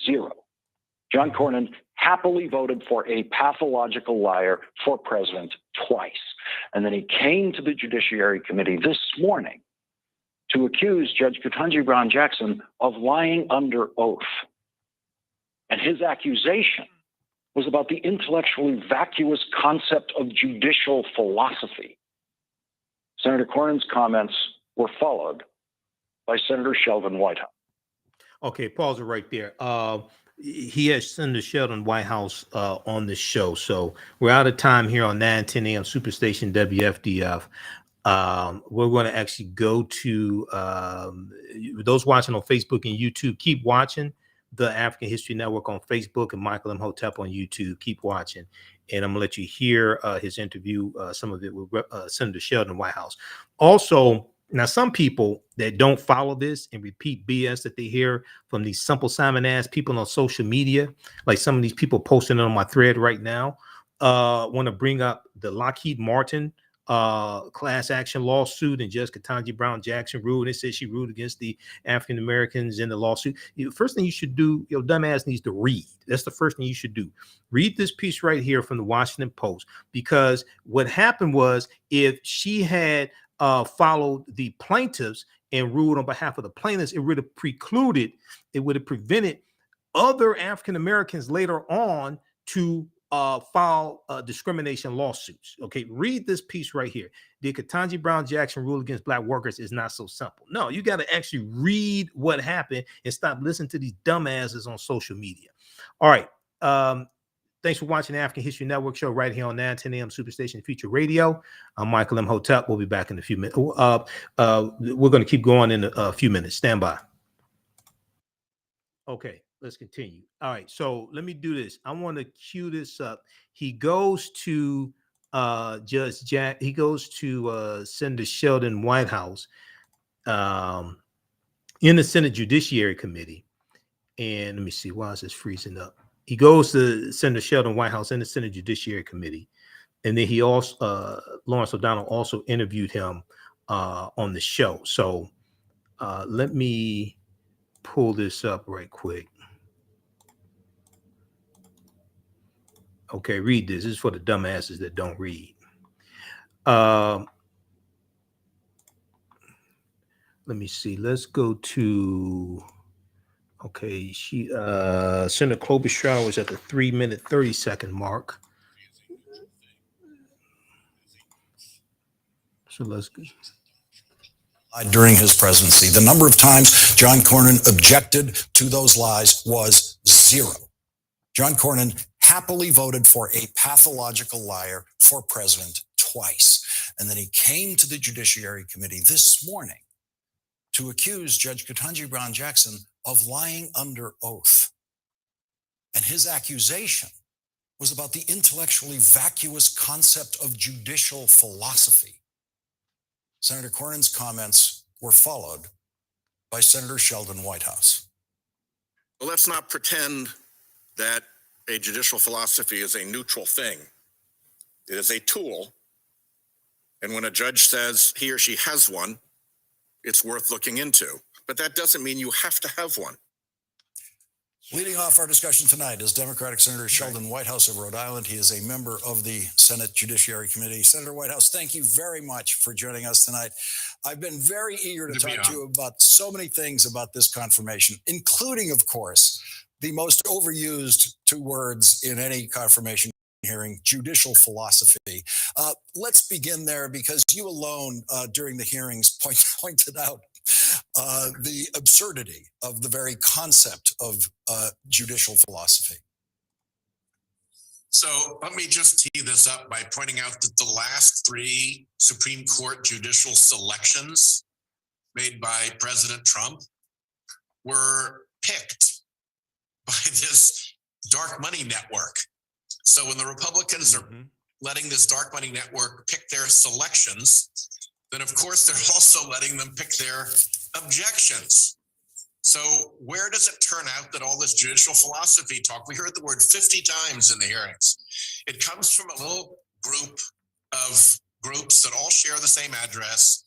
0. John Cornyn happily voted for a pathological liar for president twice. And then he came to the Judiciary Committee this morning to accuse Judge Ketanji Brown Jackson of lying under oath. And his accusation was about the intellectually vacuous concept of judicial philosophy. Senator Cornyn's comments were followed by Senator Sheldon Whitehouse. Okay, pause it right there. He has Senator Sheldon Whitehouse on the show. So we're out of time here on 9:10 a.m. Superstation WFDF. We're going to actually go to those watching on Facebook and YouTube. Keep watching the African History Network on Facebook and Michael Imhotep on YouTube. Keep watching. And I'm going to let you hear his interview, some of it with Senator Sheldon Whitehouse. Also, now, some people that don't follow this and repeat BS that they hear from these simple Simon ass people on social media, like some of these people posting it on my thread right now, want to bring up the Lockheed Martin class action lawsuit and Judge Ketanji Brown Jackson ruled. They said she ruled against the African Americans in the lawsuit. First thing you should do, your dumb ass needs to read. That's the first thing you should do. Read this piece right here from the Washington Post, because what happened was, if she had followed the plaintiffs and ruled on behalf of the plaintiffs, it would have prevented other African Americans later on to file discrimination lawsuits. Okay, read this piece right here. Did Ketanji Brown Jackson rule against black workers? Is not so simple. No, you got to actually read what happened and stop listening to these dumbasses on social media. All right. Thanks for watching the African History Network show right here on 9:10 a.m. Superstation Future Radio. I'm Michael Imhotep. We'll be back in a few minutes. We're going to keep going in a few minutes. Stand by. Okay, let's continue. All right, so let me do this. I want to cue this up. He goes to Judge Jack. He goes to Senator Sheldon Whitehouse in the Senate Judiciary Committee. And let me see, why is this freezing up? He goes to Senator Sheldon Whitehouse in the Senate Judiciary Committee. And then he also, Lawrence O'Donnell also interviewed him on the show. So let me pull this up right quick. Okay, read this. This is for the dumbasses that don't read. Let me see. Let's go to... Okay, Senator Klobuchar was at the 3-minute 30-second mark. So let's go. During his presidency, the number of times John Cornyn objected to those lies was 0. John Cornyn happily voted for a pathological liar for president twice. And then he came to the Judiciary Committee this morning to accuse Judge Ketanji Brown Jackson of lying under oath. And his accusation was about the intellectually vacuous concept of judicial philosophy. Senator Cornyn's comments were followed by Senator Sheldon Whitehouse. Well, let's not pretend that a judicial philosophy is a neutral thing. It is a tool. And when a judge says he or she has one, it's worth looking into. But that doesn't mean you have to have one. Leading off our discussion tonight is Democratic Senator Sheldon Whitehouse of Rhode Island. He is a member of the Senate Judiciary Committee. Senator Whitehouse, thank you very much for joining us tonight. I've been very eager to talk to you about so many things about this confirmation, including, of course, the most overused two words in any confirmation hearing, judicial philosophy. Let's begin there, because you alone during the hearings pointed out the absurdity of the very concept of judicial philosophy. So let me just tee this up by pointing out that the last three Supreme Court judicial selections made by President Trump were picked by this dark money network. So when the Republicans are letting this dark money network pick their selections, then of course they're also letting them pick their objections. So where does it turn out that all this judicial philosophy talk, we heard the word 50 times in the hearings. It comes from a little group of groups that all share the same address,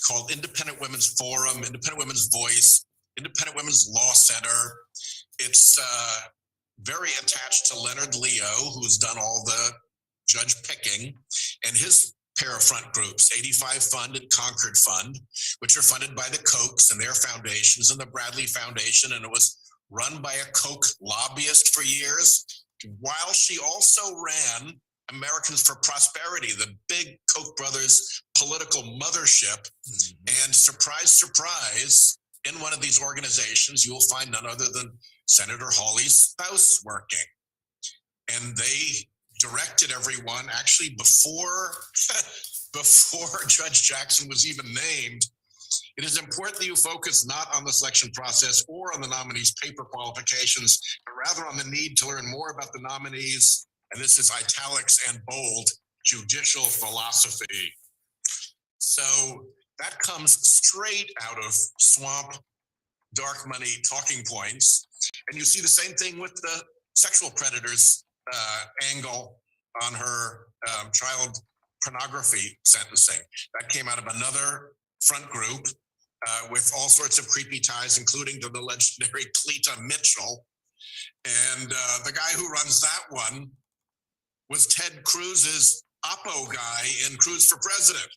called Independent Women's Forum, Independent Women's Voice, Independent Women's Law Center. It's very attached to Leonard Leo, who's done all the judge picking, and his pair of front groups, 85 Fund and Concord Fund, which are funded by the Kochs and their foundations and the Bradley Foundation. And it was run by a Koch lobbyist for years, while she also ran Americans for Prosperity, the big Koch brothers political mothership. And surprise, surprise, in one of these organizations, you will find none other than Senator Hawley's spouse working. And they directed everyone, actually before Judge Jackson was even named, it is important that you focus not on the selection process or on the nominees' paper qualifications, but rather on the need to learn more about the nominees, and this is italics and bold, judicial philosophy. So that comes straight out of swamp, dark money talking points. And you see the same thing with the sexual predators angle on her child pornography sentencing. That came out of another front group with all sorts of creepy ties, including to the legendary Cleta Mitchell. And the guy who runs that one was Ted Cruz's Oppo guy in Cruz for President.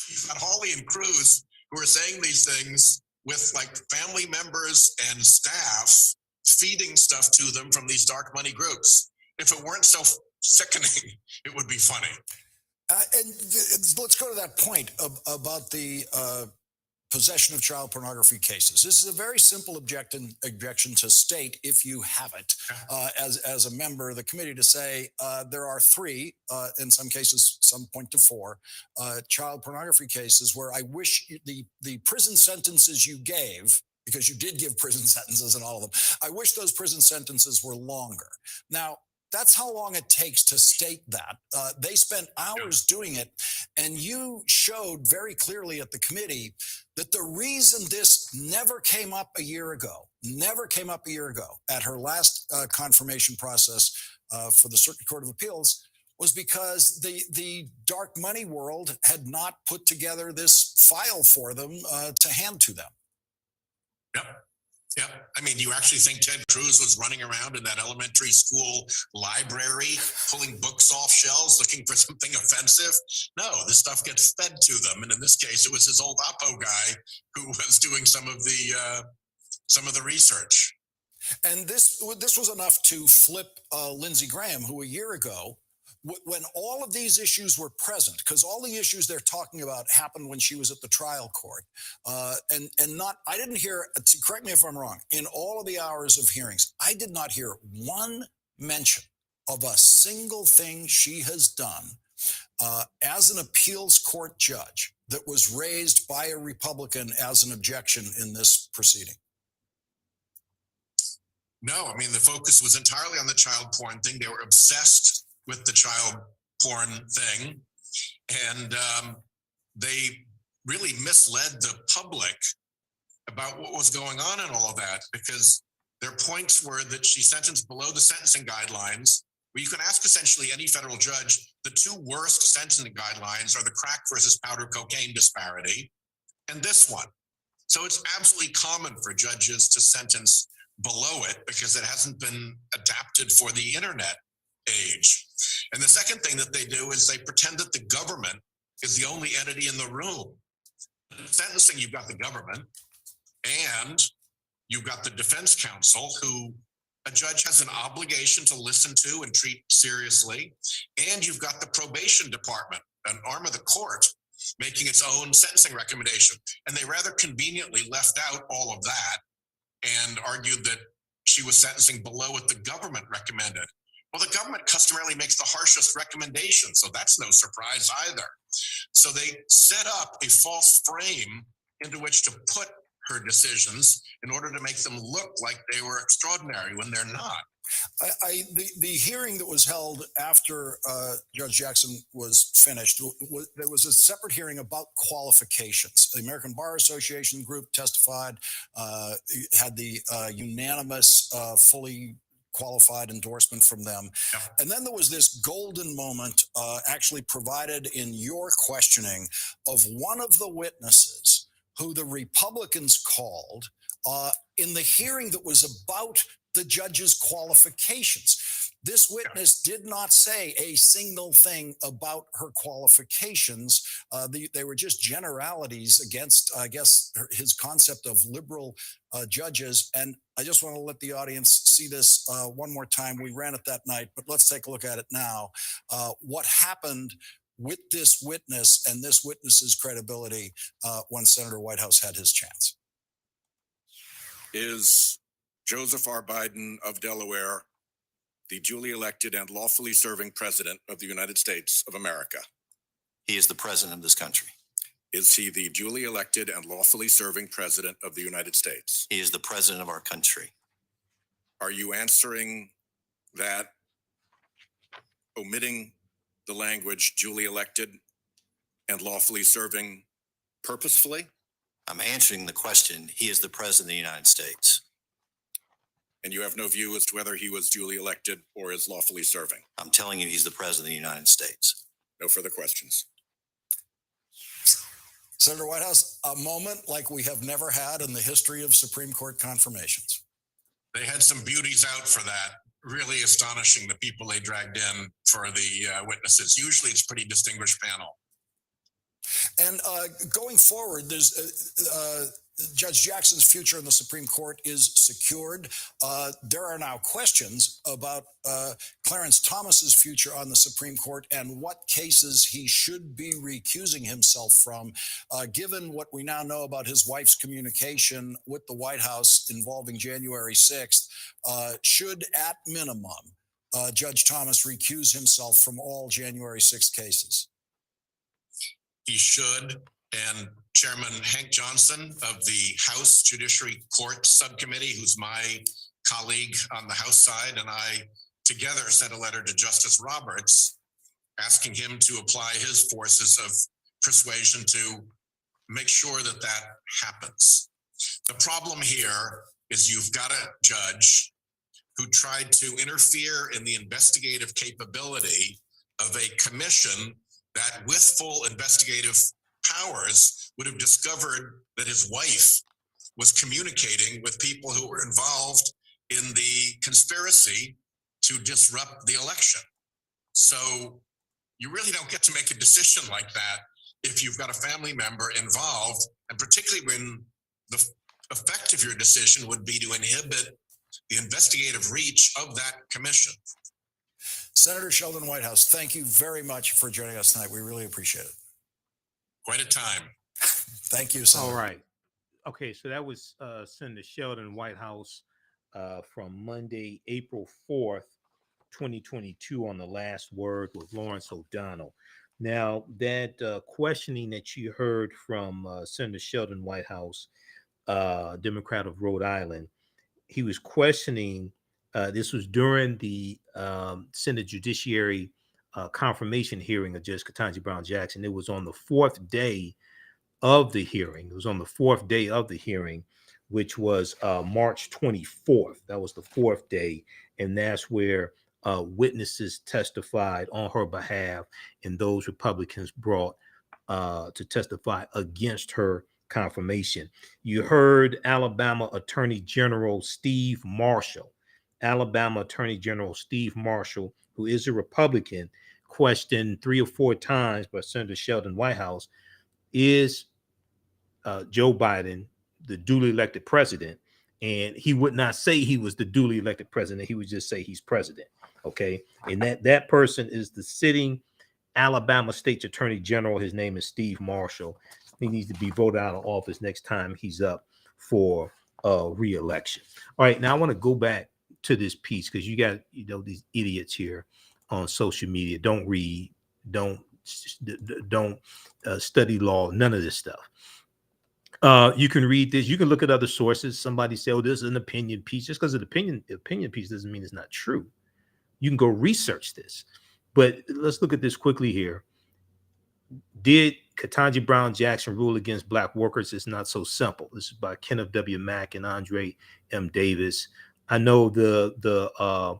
You've got Hawley and Cruz who are saying these things with like family members and staff feeding stuff to them from these dark money groups. If it weren't so sickening, it would be funny. And let's go to that point about the possession of child pornography cases. This is a very simple objection to state, if you have it, as a member of the committee, to say there are three, in some cases, some point to four, child pornography cases where I wish the prison sentences you gave, because you did give prison sentences in all of them, I wish those prison sentences were longer. Now, that's how long it takes to state that. They spent hours doing it, and you showed very clearly at the committee that the reason this never came up a year ago at her last confirmation process for the Circuit Court of Appeals was because the dark money world had not put together this file for them to hand to them. Yep. I mean, you actually think Ted Cruz was running around in that elementary school library, pulling books off shelves, looking for something offensive? No, this stuff gets fed to them. And in this case, it was his old Oppo guy who was doing some of the research. And this was enough to flip Lindsey Graham, who a year ago, when all of these issues were present, because all the issues they're talking about happened when she was at the trial court, and not, I didn't hear, correct me if I'm wrong, in all of the hours of hearings, I did not hear one mention of a single thing she has done as an appeals court judge that was raised by a Republican as an objection in this proceeding? No, I mean, the focus was entirely on the child porn thing. They were obsessed with the child porn thing. And they really misled the public about what was going on in all of that, because their points were that she sentenced below the sentencing guidelines. Well, you can ask essentially any federal judge, the two worst sentencing guidelines are the crack versus powder cocaine disparity and this one. So it's absolutely common for judges to sentence below it because it hasn't been adapted for the internet age. And the second thing that they do is they pretend that the government is the only entity in the room. In sentencing, you've got the government and you've got the defense counsel, who a judge has an obligation to listen to and treat seriously. And you've got the probation department, an arm of the court, making its own sentencing recommendation. And they rather conveniently left out all of that and argued that she was sentencing below what the government recommended. Well, the government customarily makes the harshest recommendation, so that's no surprise either. So they set up a false frame into which to put her decisions in order to make them look like they were extraordinary when they're not. The hearing that was held after Judge Jackson was finished, there was a separate hearing about qualifications. The American Bar Association group testified, had the unanimous, fully qualified endorsement from them. Yep. And then there was this golden moment actually provided in your questioning of one of the witnesses who the Republicans called in the hearing that was about the judge's qualifications. This witness did not say a single thing about her qualifications. They were just generalities against, I guess, his concept of liberal judges. And I just want to let the audience see this one more time. We ran it that night, but let's take a look at it now. What happened with this witness and this witness's credibility when Senator Whitehouse had his chance? Is Joseph R. Biden of Delaware the duly elected and lawfully serving president of the United States of America? He is the president of this country. Is he the duly elected and lawfully serving president of the United States? He is the president of our country. Are you answering that omitting the language duly elected and lawfully serving purposefully? I'm answering the question. He is the president of the United States. And you have no view as to whether he was duly elected or is lawfully serving? I'm telling you, he's the president of the United States. No further questions. Senator Whitehouse, a moment like we have never had in the history of Supreme Court confirmations. They had some beauties out for that. Really astonishing, the people they dragged in for the witnesses. Usually it's a pretty distinguished panel. And going forward, there's Judge Jackson's future in the Supreme Court is secured. There are now questions about Clarence Thomas's future on the Supreme Court and what cases he should be recusing himself from, given what we now know about his wife's communication with the White House involving January 6th. Should, at minimum, Judge Thomas recuse himself from all January 6th cases? He should. And Chairman Hank Johnson of the House Judiciary Court Subcommittee, who's my colleague on the House side, and I together sent a letter to Justice Roberts asking him to apply his forces of persuasion to make sure that that happens. The problem here is you've got a judge who tried to interfere in the investigative capability of a commission that, with full investigative powers, would have discovered that his wife was communicating with people who were involved in the conspiracy to disrupt the election. So you really don't get to make a decision like that if you've got a family member involved, and particularly when the effect of your decision would be to inhibit the investigative reach of that commission. Senator Sheldon Whitehouse, thank you very much for joining us tonight. We really appreciate it. Quite a time. Thank you, Senator. All right. Okay, so that was Senator Sheldon Whitehouse from Monday, April 4th, 2022 on The Last Word with Lawrence O'Donnell. Now, that questioning that you heard from Senator Sheldon Whitehouse, Democrat of Rhode Island, he was questioning, this was during the Senate Judiciary confirmation hearing of Judge Ketanji Brown Jackson. It was on the fourth day of the hearing. It was on the fourth day of the hearing, which was March 24th. That was the fourth day. And that's where witnesses testified on her behalf, and those Republicans brought to testify against her confirmation. You heard Alabama Attorney General Steve Marshall, who is a Republican, questioned 3 or 4 times by Senator Sheldon Whitehouse, is Joe Biden the duly elected president? And he would not say he was the duly elected president. He would just say he's president. Okay. And that person is the sitting Alabama State's Attorney General. His name is Steve Marshall. He needs to be voted out of office next time he's up for re-election. All right. Now I want to go back to this piece, because you got, these idiots here on social media. Don't read, don't study law, none of this stuff. You can read this. You can look at other sources. Somebody say, "Oh, this is an opinion piece." Just because it's an opinion piece doesn't mean it's not true. You can go research this. But let's look at this quickly here. Did Ketanji Brown Jackson rule against Black workers? It's not so simple. This is by Kenneth W. Mack and Andre M. Davis. I know the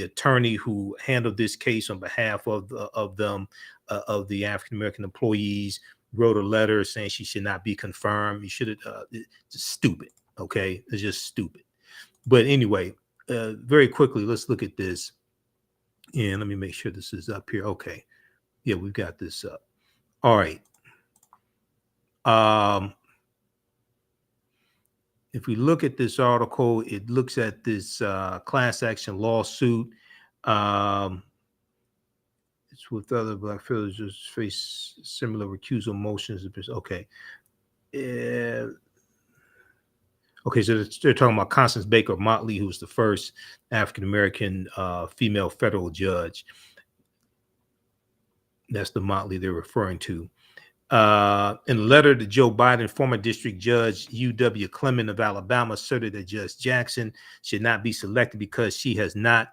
attorney who handled this case on behalf of the African American employees wrote a letter saying she should not be confirmed. You should have, just stupid. Okay. It's just stupid. But anyway, very quickly, let's look at this. And let me make sure this is up here. Okay. Yeah, we've got this up. All right. If we look at this article, it looks at this class action lawsuit. It's with other Black fellows just face similar recusal motions. Okay. Okay, so they're talking about Constance Baker Motley, who's the first African-American female federal judge. That's the Motley they're referring to. In a letter to Joe Biden, former District Judge U.W. Clement of Alabama asserted that Judge Jackson should not be selected because she has not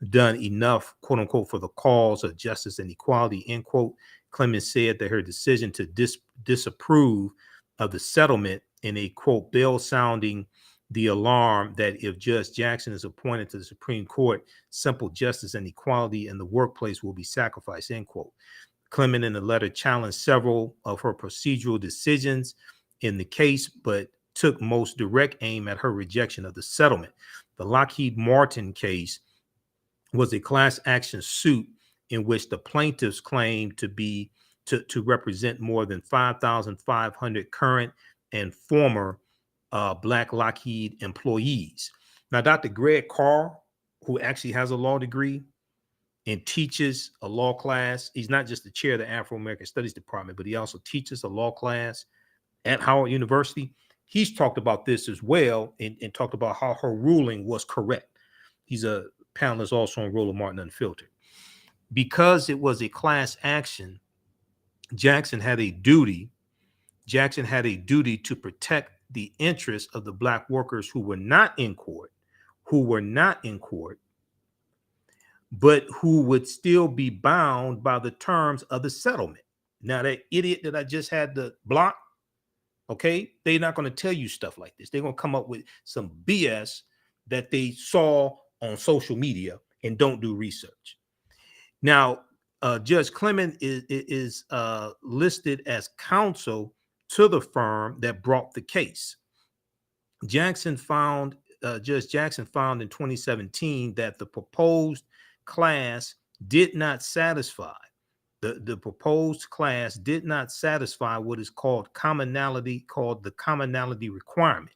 done enough, quote unquote, for the cause of justice and equality, end quote. Clement said that her decision to disapprove of the settlement in a quote bell sounding the alarm that if Judge Jackson is appointed to the Supreme Court, simple justice and equality in the workplace will be sacrificed, end quote. Clement in the letter challenged several of her procedural decisions in the case, but took most direct aim at her rejection of the settlement. The Lockheed Martin case was a class action suit in which the plaintiffs claimed to represent more than 5,500 current and former Black Lockheed employees. Now, Dr. Greg Carr, who actually has a law degree and teaches a law class, he's not just the chair of the Afro-American Studies Department, but he also teaches a law class at Howard University. He's talked about this as well and talked about how her ruling was correct. He's a panelist also on Roland Martin Unfiltered. Because it was a class action, Jackson had a duty to protect the interests of the Black workers who were not in court, but who would still be bound by the terms of the settlement. Now, that idiot that I just had to block, okay, they're not going to tell you stuff like this. They're going to come up with some BS that they saw on social media and don't do research. Now, Judge Clement is listed as counsel to the firm that brought the case. Judge Jackson found in 2017 that the proposed class did not satisfy. The proposed class did not satisfy what is called the commonality requirement,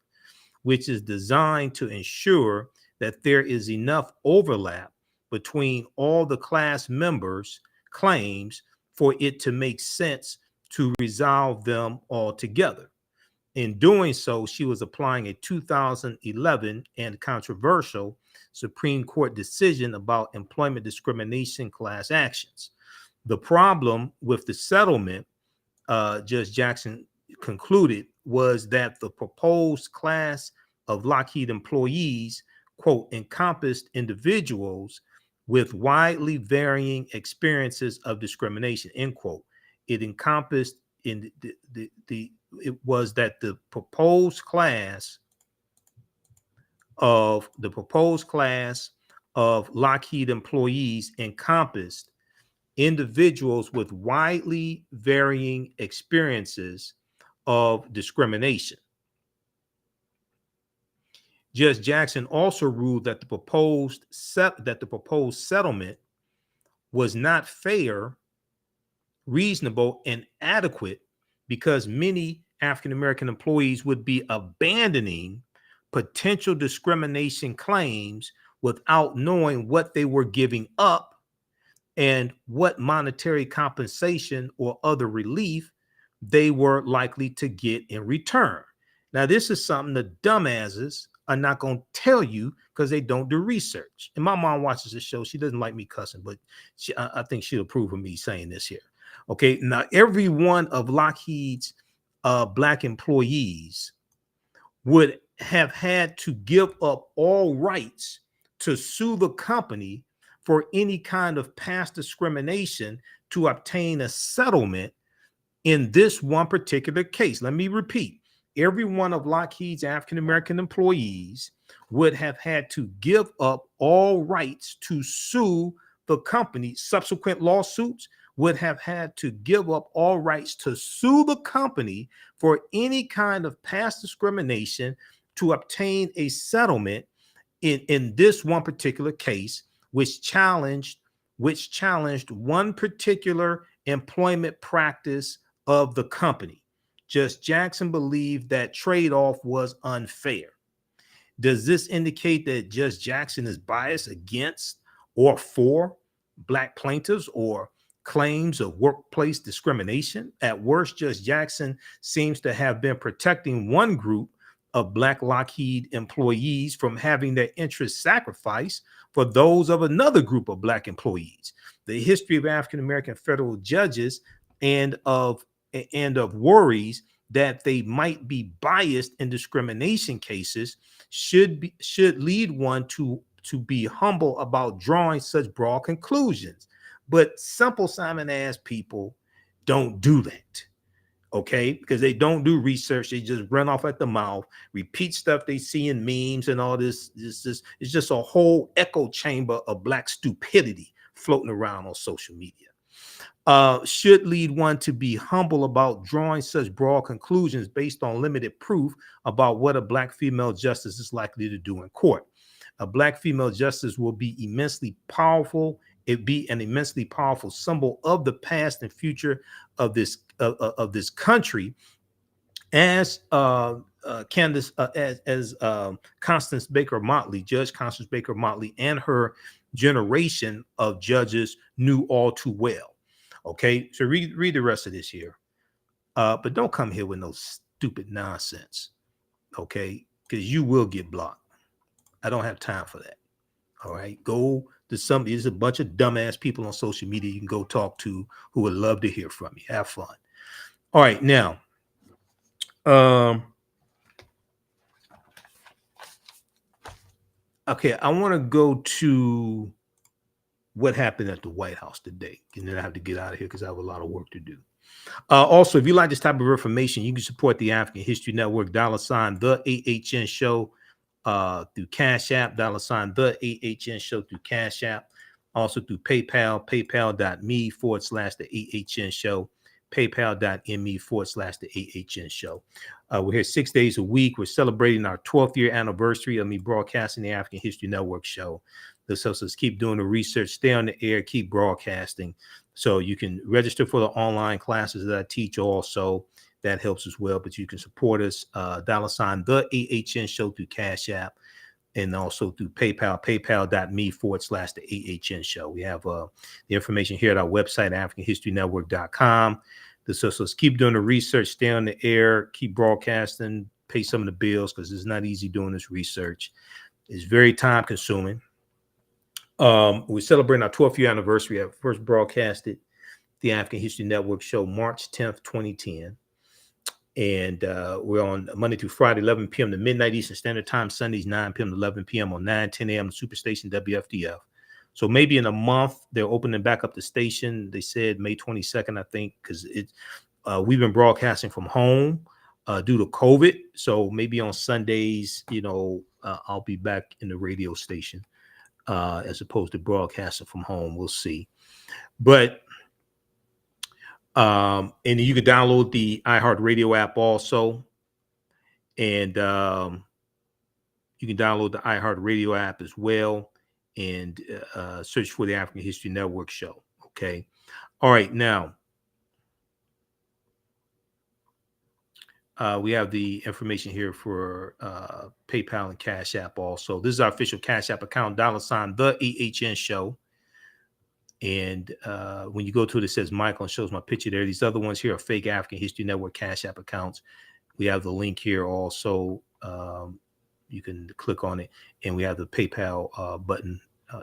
which is designed to ensure that there is enough overlap between all the class members' claims for it to make sense to resolve them all together. In doing so, she was applying a 2011 and controversial Supreme Court decision about employment discrimination class actions. The problem with the settlement, Judge Jackson concluded, was that the proposed class of Lockheed employees, quote, encompassed individuals with widely varying experiences of discrimination, end quote. It encompassed in it was that the proposed class of Lockheed employees encompassed individuals with widely varying experiences of discrimination. Judge Jackson also ruled that the proposed settlement was not fair, reasonable, and adequate because many African American employees would be abandoning potential discrimination claims without knowing what they were giving up and what monetary compensation or other relief they were likely to get in return. Now, this is something the dumbasses are not going to tell you because they don't do research. And my mom watches the show. She doesn't like me cussing, but I think she'll approve of me saying this here. Okay, now every one of Lockheed's Black employees would have had to give up all rights to sue the company for any kind of past discrimination to obtain a settlement in this one particular case. Let me repeat. Every one of Lockheed's African-American employees would have had to give up all rights to sue the company. Subsequent lawsuits would have had to give up all rights to sue the company for any kind of past discrimination to obtain a settlement in this one particular case, which challenged one particular employment practice of the company. Judge Jackson believed that trade-off was unfair. Does this indicate that Judge Jackson is biased against or for Black plaintiffs or claims of workplace discrimination? At worst, Judge Jackson seems to have been protecting one group of Black Lockheed employees from having their interests sacrificed for those of another group of Black employees. The history of African-American federal judges and of worries that they might be biased in discrimination cases should lead one to be humble about drawing such broad conclusions. But simple Simon-ass people don't do that, okay? Because they don't do research. They just run off at the mouth, repeat stuff they see in memes and all this. It's just a whole echo chamber of Black stupidity floating around on social media. Should lead one to be humble about drawing such broad conclusions based on limited proof about what a Black female justice is likely to do in court. A Black female justice will be immensely powerful. It'd be an immensely powerful symbol of the past and future of this country, as Constance Baker Motley, Judge Constance Baker Motley, and her generation of judges knew all too well. Okay, so read the rest of this here, but don't come here with no stupid nonsense, okay? Because you will get blocked. I don't have time for that. All right, go to somebody. There's a bunch of dumbass people on social media you can go talk to who would love to hear from you. Have fun. All right, now, okay, I want to go to what happened at the White House today, and then I have to get out of here because I have a lot of work to do. Also, if you like this type of information, you can support the African History Network, $ the AHN Show through Cash App, $ the AHN Show through Cash App, also through PayPal, paypal.me/the AHN Show, paypal.me/the AHN Show. We're here 6 days a week. We're celebrating our 12th year anniversary of me broadcasting the African History Network show. This helps us keep doing the research, stay on the air, keep broadcasting. So you can register for the online classes that I teach also. That helps as well. But you can support us, $ the AHN Show through Cash App, and also through PayPal, paypal.me/the AHN Show. We have the information here at our website, AfricanHistoryNetwork.com. This helps us keep doing the research, stay on the air, keep broadcasting, pay some of the bills, because it's not easy doing this research. It's very time consuming. We're celebrating our 12th year anniversary. I first broadcasted the African History Network show, March 10th, 2010. And we're on Monday through Friday, 11 p.m. to midnight Eastern Standard Time, Sundays, 9 p.m. to 11 p.m. on 10 a.m. Superstation WFDF. So maybe in a month, they're opening back up the station. They said May 22nd, I think, because we've been broadcasting from home due to COVID. So maybe on Sundays, I'll be back in the radio station as opposed to broadcasting from home. We'll see. But and you can download the iHeartRadio app also. And you can download the iHeartRadio app as well and search for the African History Network show. Okay. All right. Now, we have the information here for PayPal and Cash App also. This is our official Cash App account, $ TheAHNShow. And when you go to it, it says Michael and shows my picture there. These other ones here are fake African History Network Cash App accounts. We have the link here also. You can click on it, and we have the PayPal button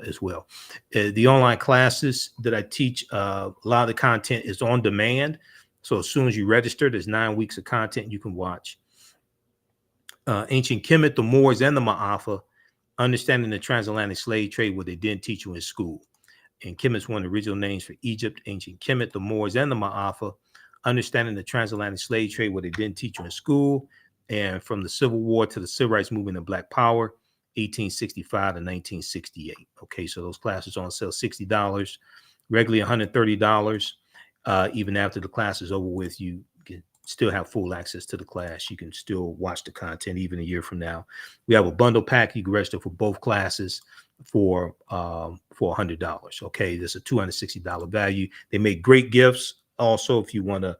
as well. The online classes that I teach, a lot of the content is on demand. So as soon as you register, there's 9 weeks of content you can watch. Ancient Kemet, the Moors, and the Maafa, understanding the transatlantic slave trade, what they didn't teach you in school. And Kemet's one of the original names for Egypt. Ancient Kemet, the Moors, and the Maafa, understanding the transatlantic slave trade, what they didn't teach you in school. And from the Civil War to the Civil Rights Movement and Black Power, 1865 to 1968. Okay, so those classes on sale, $60, regularly $130. Even after the class is over with, you can still have full access to the class. You can still watch the content even a year from now. We have a bundle pack. You can register for both classes for $100. Okay, there's a $260 value. They make great gifts. Also, if you want to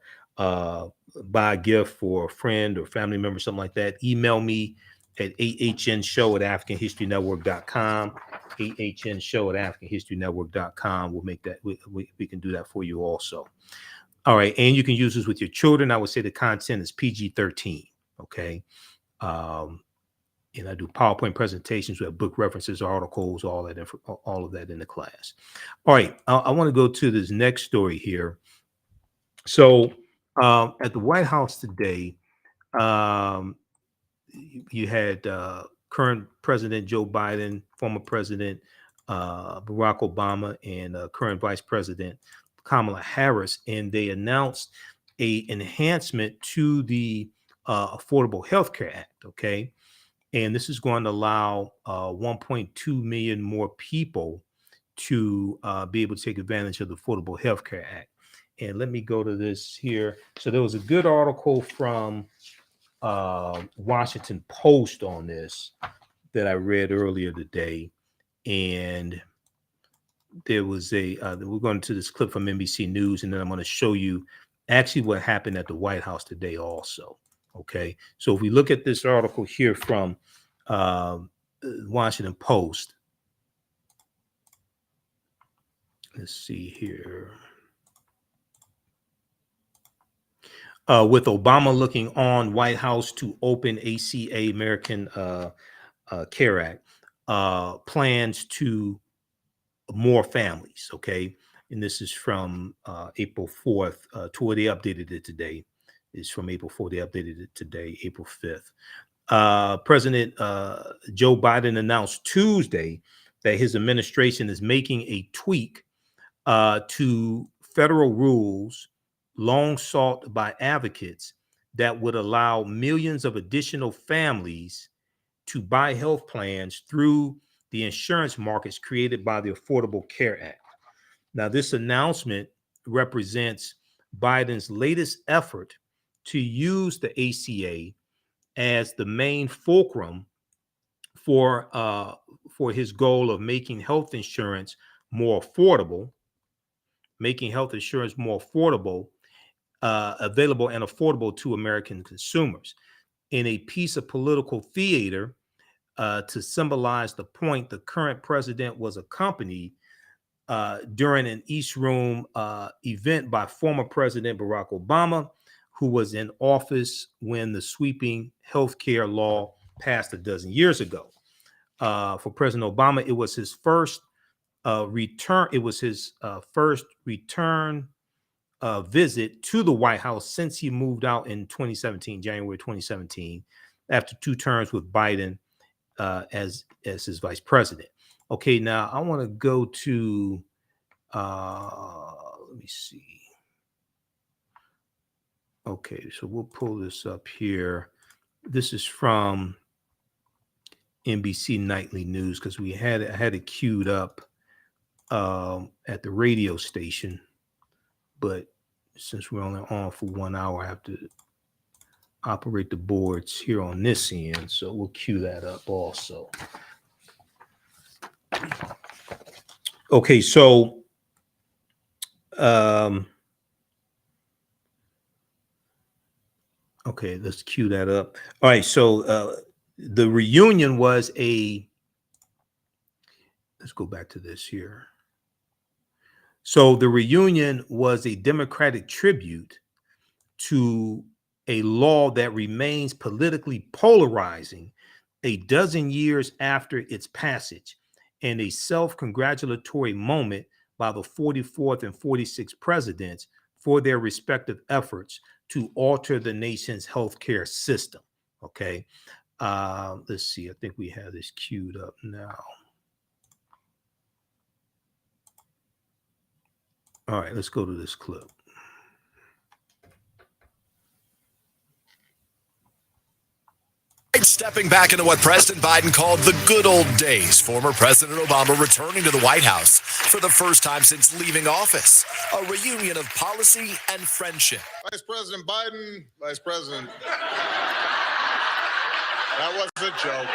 buy a gift for a friend or family member, something like that, email me at AHNshow@AfricanHistoryNetwork.com. AHNshow@AfricanHistoryNetwork.com. We'll make that. We can do that for you also. All right, and you can use this with your children. I would say the content is PG-13. Okay, and I do PowerPoint presentations. We have book references, articles, all of that in the class. All right, I want to go to this next story here. So at the White House today, you had current President Joe Biden, former President Barack Obama, and current Vice President Kamala Harris, and they announced a enhancement to the Affordable Health Care Act. Okay, and this is going to allow 1.2 million more people to be able to take advantage of the Affordable Health Care Act. And let me go to this here. So there was a good article from Washington Post on this that I read earlier today. And there was we're going to this clip from NBC News, and then I'm going to show you actually what happened at the White House today also. Okay. So if we look at this article here from Washington Post, let's see here. With Obama looking on, White House to open ACA, American Care Act, plans to more families. Okay. And this is from April 4th to where they updated it today. It's from April 4th. They updated it today, April 5th. President Joe Biden announced Tuesday that his administration is making a tweak to federal rules long sought by advocates that would allow millions of additional families to buy health plans through the insurance markets created by the Affordable Care Act. Now, this announcement represents Biden's latest effort to use the ACA as the main fulcrum for his goal of making health insurance more affordable, available and affordable to American consumers. In a piece of political theater to symbolize the point, the current president was accompanied during an East Room event by former President Barack Obama, who was in office when the sweeping healthcare law passed a dozen years ago. For President Obama, it was his first return. It was his first return visit to the White House since he moved out in 2017, January 2017, after 2 terms with Biden as his vice president. Okay, now I want to go to, let me see. Okay, so we'll pull this up here. This is from NBC Nightly News because I had it queued up at the radio station, but since we're only on for 1 hour, I have to operate the boards here on this end, so we'll queue that up also. Okay, so okay, let's queue that up. All right, so the reunion was let's go back to this here. So the reunion was a Democratic tribute to a law that remains politically polarizing a dozen years after its passage, and a self-congratulatory moment by the 44th and 46th presidents for their respective efforts to alter the nation's healthcare system. Okay, let's see. I think we have this queued up now. All right, let's go to this clip. Stepping back into what President Biden called the good old days, former President Obama returning to the White House for the first time since leaving office. A reunion of policy and friendship. Vice President Biden, Vice President. That was a joke.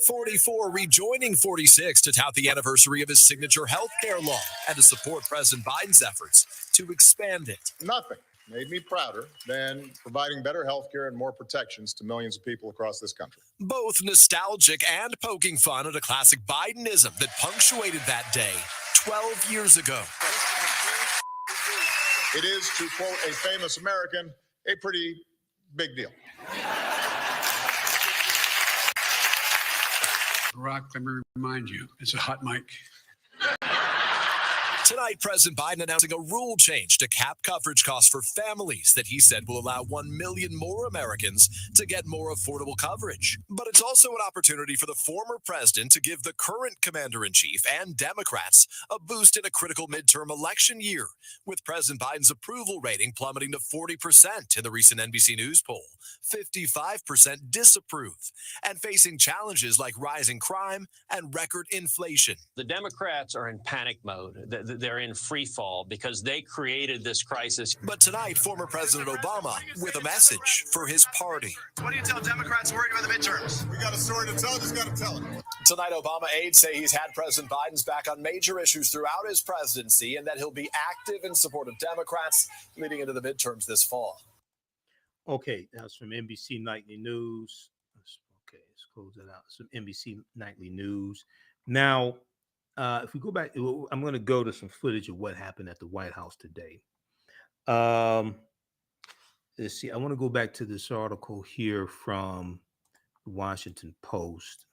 44 rejoining 46 to tout the anniversary of his signature health care law and to support President Biden's efforts to expand it. Nothing made me prouder than providing better health care and more protections to millions of people across this country. Both nostalgic and poking fun at a classic Bidenism that punctuated that day 12 years ago. It is, to quote a famous American, a pretty big deal. Barack, let me remind you, it's a hot mic. Tonight, President Biden announcing a rule change to cap coverage costs for families that he said will allow 1 million more Americans to get more affordable coverage. But it's also an opportunity for the former president to give the current commander-in-chief and Democrats a boost in a critical midterm election year, with President Biden's approval rating plummeting to 40% in the recent NBC News poll, 55% disapprove, and facing challenges like rising crime and record inflation. The Democrats are in panic mode. They're in free fall because they created this crisis. But tonight, former President Obama with a message for his party. What do you tell Democrats worried about the midterms? We got a story to tell, just got to tell it. Tonight, Obama aides say he's had President Biden's back on major issues throughout his presidency and that he'll be active in support of Democrats leading into the midterms this fall. Okay, that's from NBC Nightly News. Okay, let's close that out. Some NBC Nightly News. Now, if we go back, I'm going to go to some footage of what happened at the White House today. Let's see. I want to go back to this article here from the Washington Post.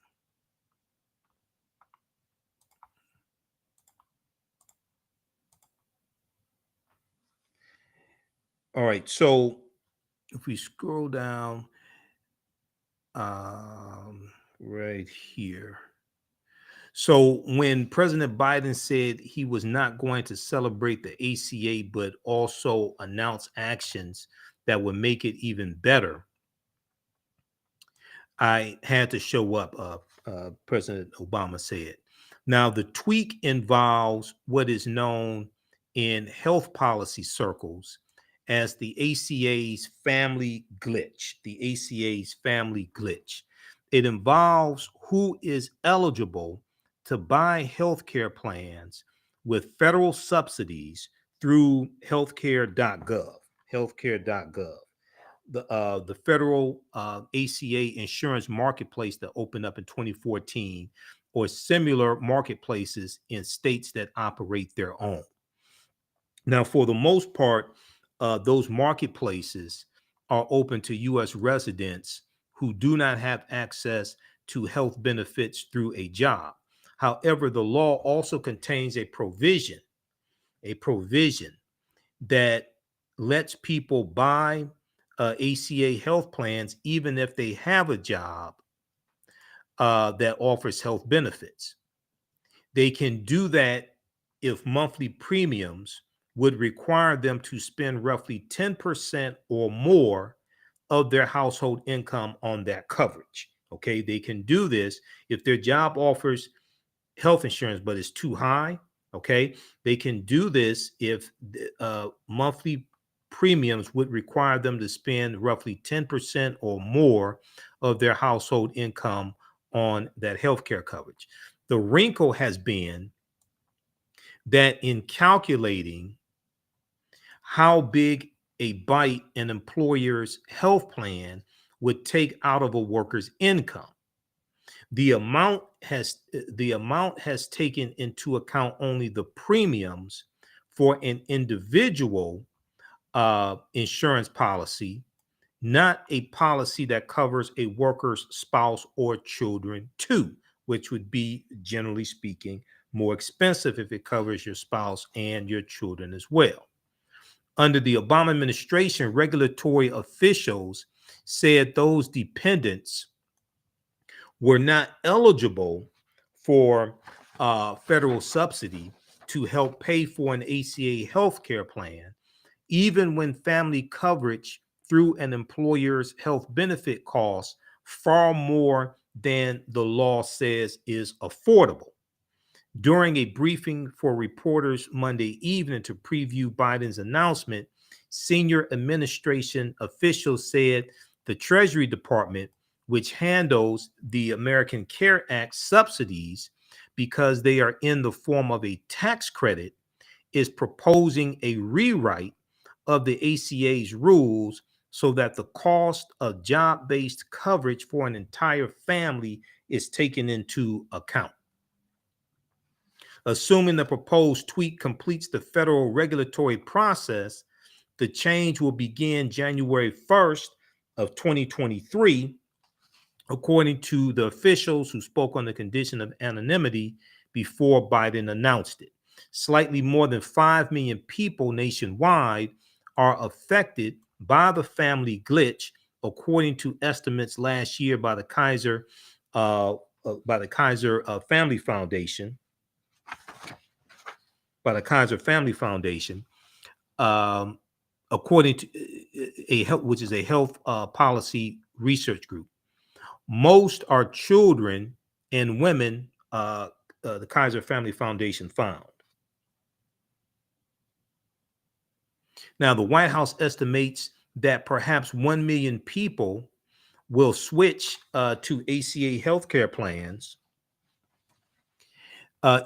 All right. So if we scroll down right here. So when President Biden said he was not going to celebrate the ACA, but also announce actions that would make it even better, I had to show up, President Obama said. Now, the tweak involves what is known in health policy circles as the ACA's family glitch, the ACA's family glitch. It involves who is eligible to buy healthcare plans with federal subsidies through healthcare.gov, healthcare.gov. The federal ACA insurance marketplace that opened up in 2014, or similar marketplaces in states that operate their own. Now, for the most part, those marketplaces are open to U.S. residents who do not have access to health benefits through a job. However, the law also contains a provision that lets people buy ACA health plans even if they have a job that offers health benefits. They can do that if monthly premiums would require them to spend roughly 10% or more of their household income on that coverage. Okay, they can do this if their job offers health insurance, but it's too high. Okay, they can do this if monthly premiums would require them to spend roughly 10% or more of their household income on that healthcare coverage. The wrinkle has been that in calculating how big a bite an employer's health plan would take out of a worker's income, the amount has taken into account only the premiums for an individual insurance policy, not a policy that covers a worker's spouse or children too, which would be, generally speaking, more expensive if it covers your spouse and your children as well. Under the Obama administration, regulatory officials said those dependents were not eligible for federal subsidy to help pay for an ACA healthcare plan, even when family coverage through an employer's health benefit costs far more than the law says is affordable. During a briefing for reporters Monday evening to preview Biden's announcement, senior administration officials said the Treasury Department, which handles the American Care Act subsidies because they are in the form of a tax credit, is proposing a rewrite of the ACA's rules so that the cost of job-based coverage for an entire family is taken into account. Assuming the proposed tweak completes the federal regulatory process, the change will begin January 1st of 2023, according to the officials who spoke on the condition of anonymity before Biden announced it. Slightly more than 5 million people nationwide are affected by the family glitch, according to estimates last year by the Kaiser Family Foundation. According to which is a health policy research group. Most are children and women, the Kaiser Family Foundation found. Now, the White House estimates that perhaps 1 million people will switch to ACA healthcare plans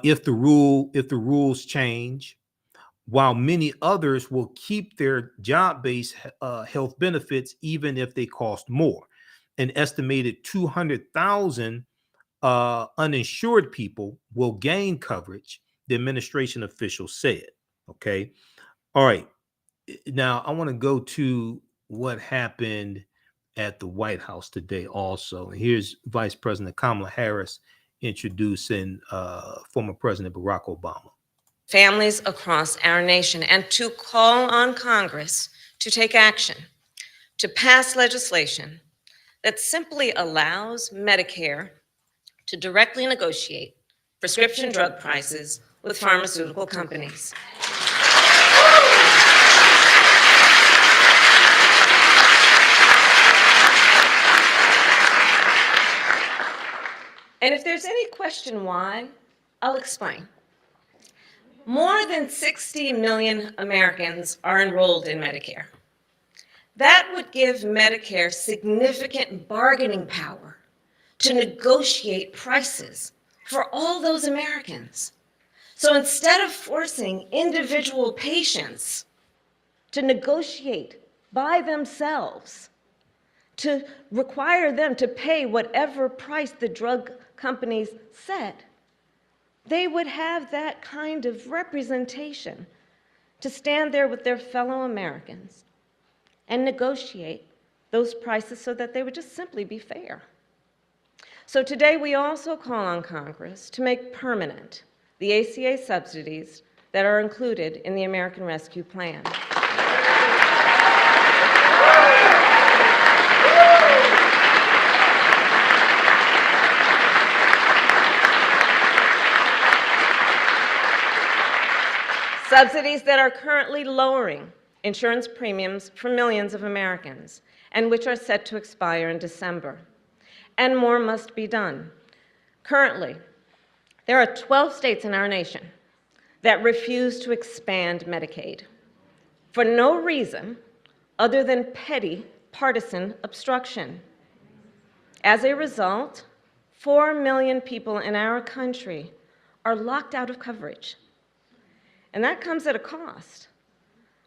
if the rules change, while many others will keep their job-based health benefits even if they cost more. An estimated 200,000 uninsured people will gain coverage, the administration officials said. Okay. All right. Now, I want to go to what happened at the White House today also. And here's Vice President Kamala Harris introducing former President Barack Obama. Families across our nation, and to call on Congress to take action, to pass legislation that simply allows Medicare to directly negotiate prescription drug prices with pharmaceutical companies. And if there's any question why, I'll explain. More than 60 million Americans are enrolled in Medicare. That would give Medicare significant bargaining power to negotiate prices for all those Americans. So instead of forcing individual patients to negotiate by themselves, to require them to pay whatever price the drug companies set, they would have that kind of representation to stand there with their fellow Americans and negotiate those prices so that they would just simply be fair. So today we also call on Congress to make permanent the ACA subsidies that are included in the American Rescue Plan. Subsidies that are currently lowering insurance premiums for millions of Americans and which are set to expire in December. And more must be done. Currently, there are 12 states in our nation that refuse to expand Medicaid for no reason other than petty partisan obstruction. As a result, 4 million people in our country are locked out of coverage. And that comes at a cost.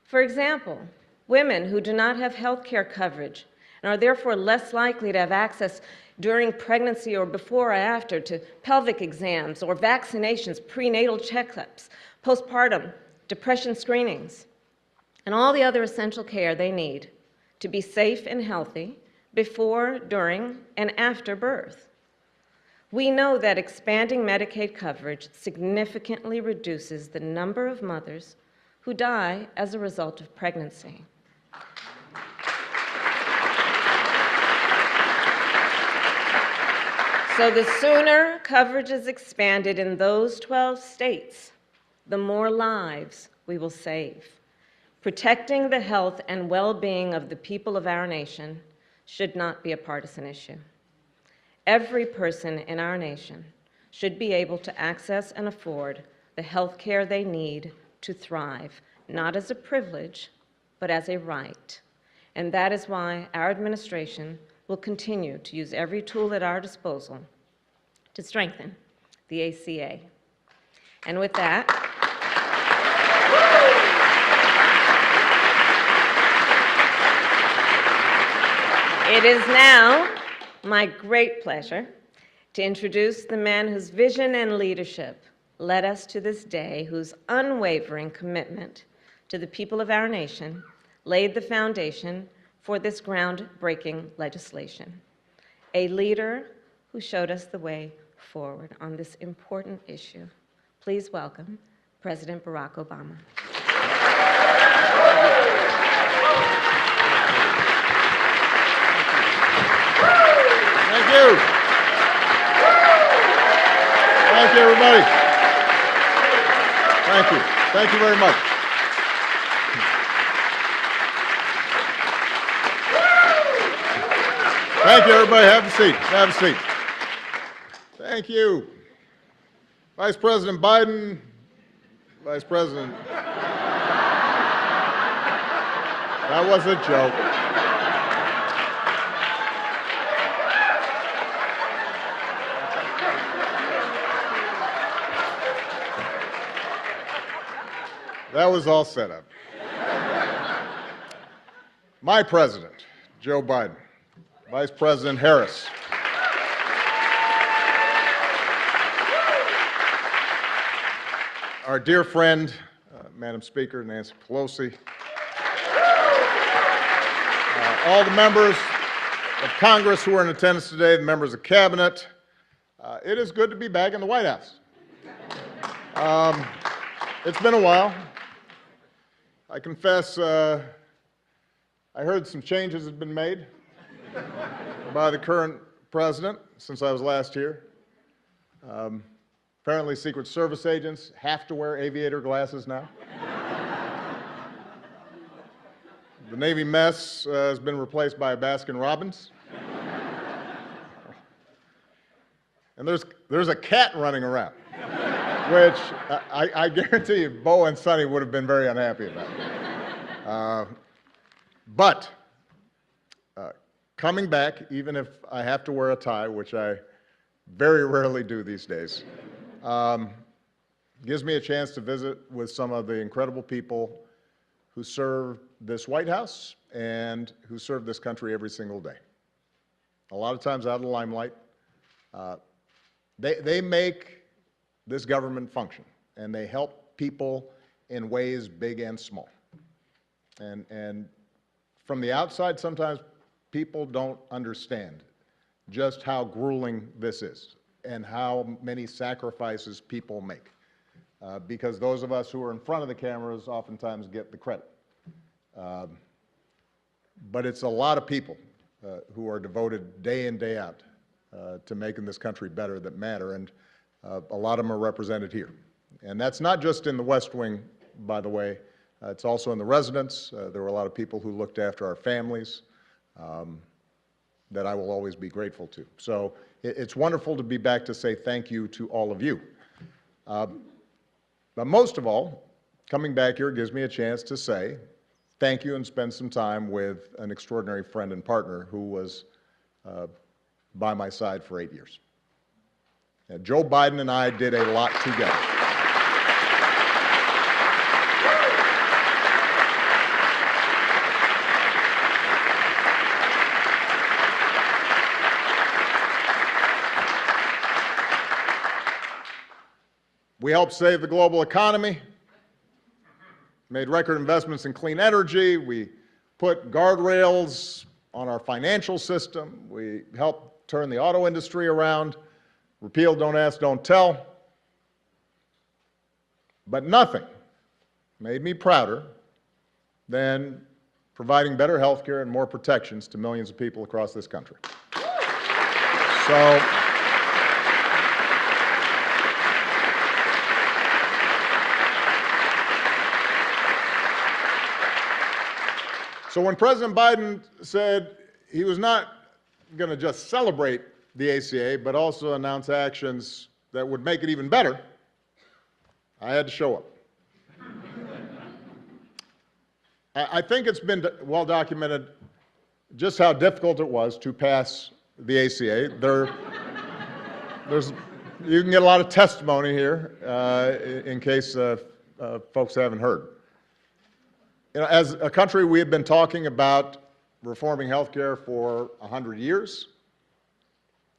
For example, women who do not have health care coverage and are therefore less likely to have access during pregnancy or before or after to pelvic exams or vaccinations, prenatal checkups, postpartum, depression screenings, and all the other essential care they need to be safe and healthy before, during, and after birth. We know that expanding Medicaid coverage significantly reduces the number of mothers who die as a result of pregnancy. So the sooner coverage is expanded in those 12 states, the more lives we will save. Protecting the health and well-being of the people of our nation should not be a partisan issue. Every person in our nation should be able to access and afford the health care they need to thrive, not as a privilege, but as a right. And that is why our administration will continue to use every tool at our disposal to strengthen the ACA. And with that, it is now my great pleasure to introduce the man whose vision and leadership led us to this day, whose unwavering commitment to the people of our nation laid the foundation for this groundbreaking legislation. A leader who showed us the way forward on this important issue. Please welcome President Barack Obama. Thank you. Thank you, everybody. Thank you. Thank you very much. Thank you, everybody. Have a seat. Have a seat. Thank you. Vice President Biden, Vice President. That was a joke. That was all set up. My president, Joe Biden, Vice President Harris, our dear friend, Madam Speaker, Nancy Pelosi, all the members of Congress who are in attendance today, the members of Cabinet, it is good to be back in the White House. It's been a while. I confess, I heard some changes have been made by the current president since I was last here. Apparently, Secret Service agents have to wear aviator glasses now. The Navy mess has been replaced by a Baskin-Robbins. And there's a cat running around, which I guarantee you Bo and Sonny would have been very unhappy about. But coming back, even if I have to wear a tie, which I very rarely do these days, gives me a chance to visit with some of the incredible people who serve this White House and who serve this country every single day. A lot of times out of the limelight. They make this government function, and they help people in ways big and small. And from the outside, sometimes people don't understand just how grueling this is and how many sacrifices people make. Because those of us who are in front of the cameras oftentimes get the credit. But it's a lot of people who are devoted day in, day out to making this country better that matter, and a lot of them are represented here. And that's not just in the West Wing by the way. It's also in the residents. There were a lot of people who looked after our families that I will always be grateful to. So it's wonderful to be back to say thank you to all of you. But most of all, coming back here gives me a chance to say thank you and spend some time with an extraordinary friend and partner who was by my side for 8 years. Joe Biden and I did a lot together. We helped save the global economy, made record investments in clean energy. We put guardrails on our financial system. We helped turn the auto industry around, repealed Don't Ask, Don't Tell. But nothing made me prouder than providing better health care and more protections to millions of people across this country. So when President Biden said he was not going to just celebrate the ACA, but also announce actions that would make it even better, I had to show up. I think it's been well documented just how difficult it was to pass the ACA. You can get a lot of testimony here in case folks haven't heard. You know, as a country, we have been talking about reforming health care for 100 years.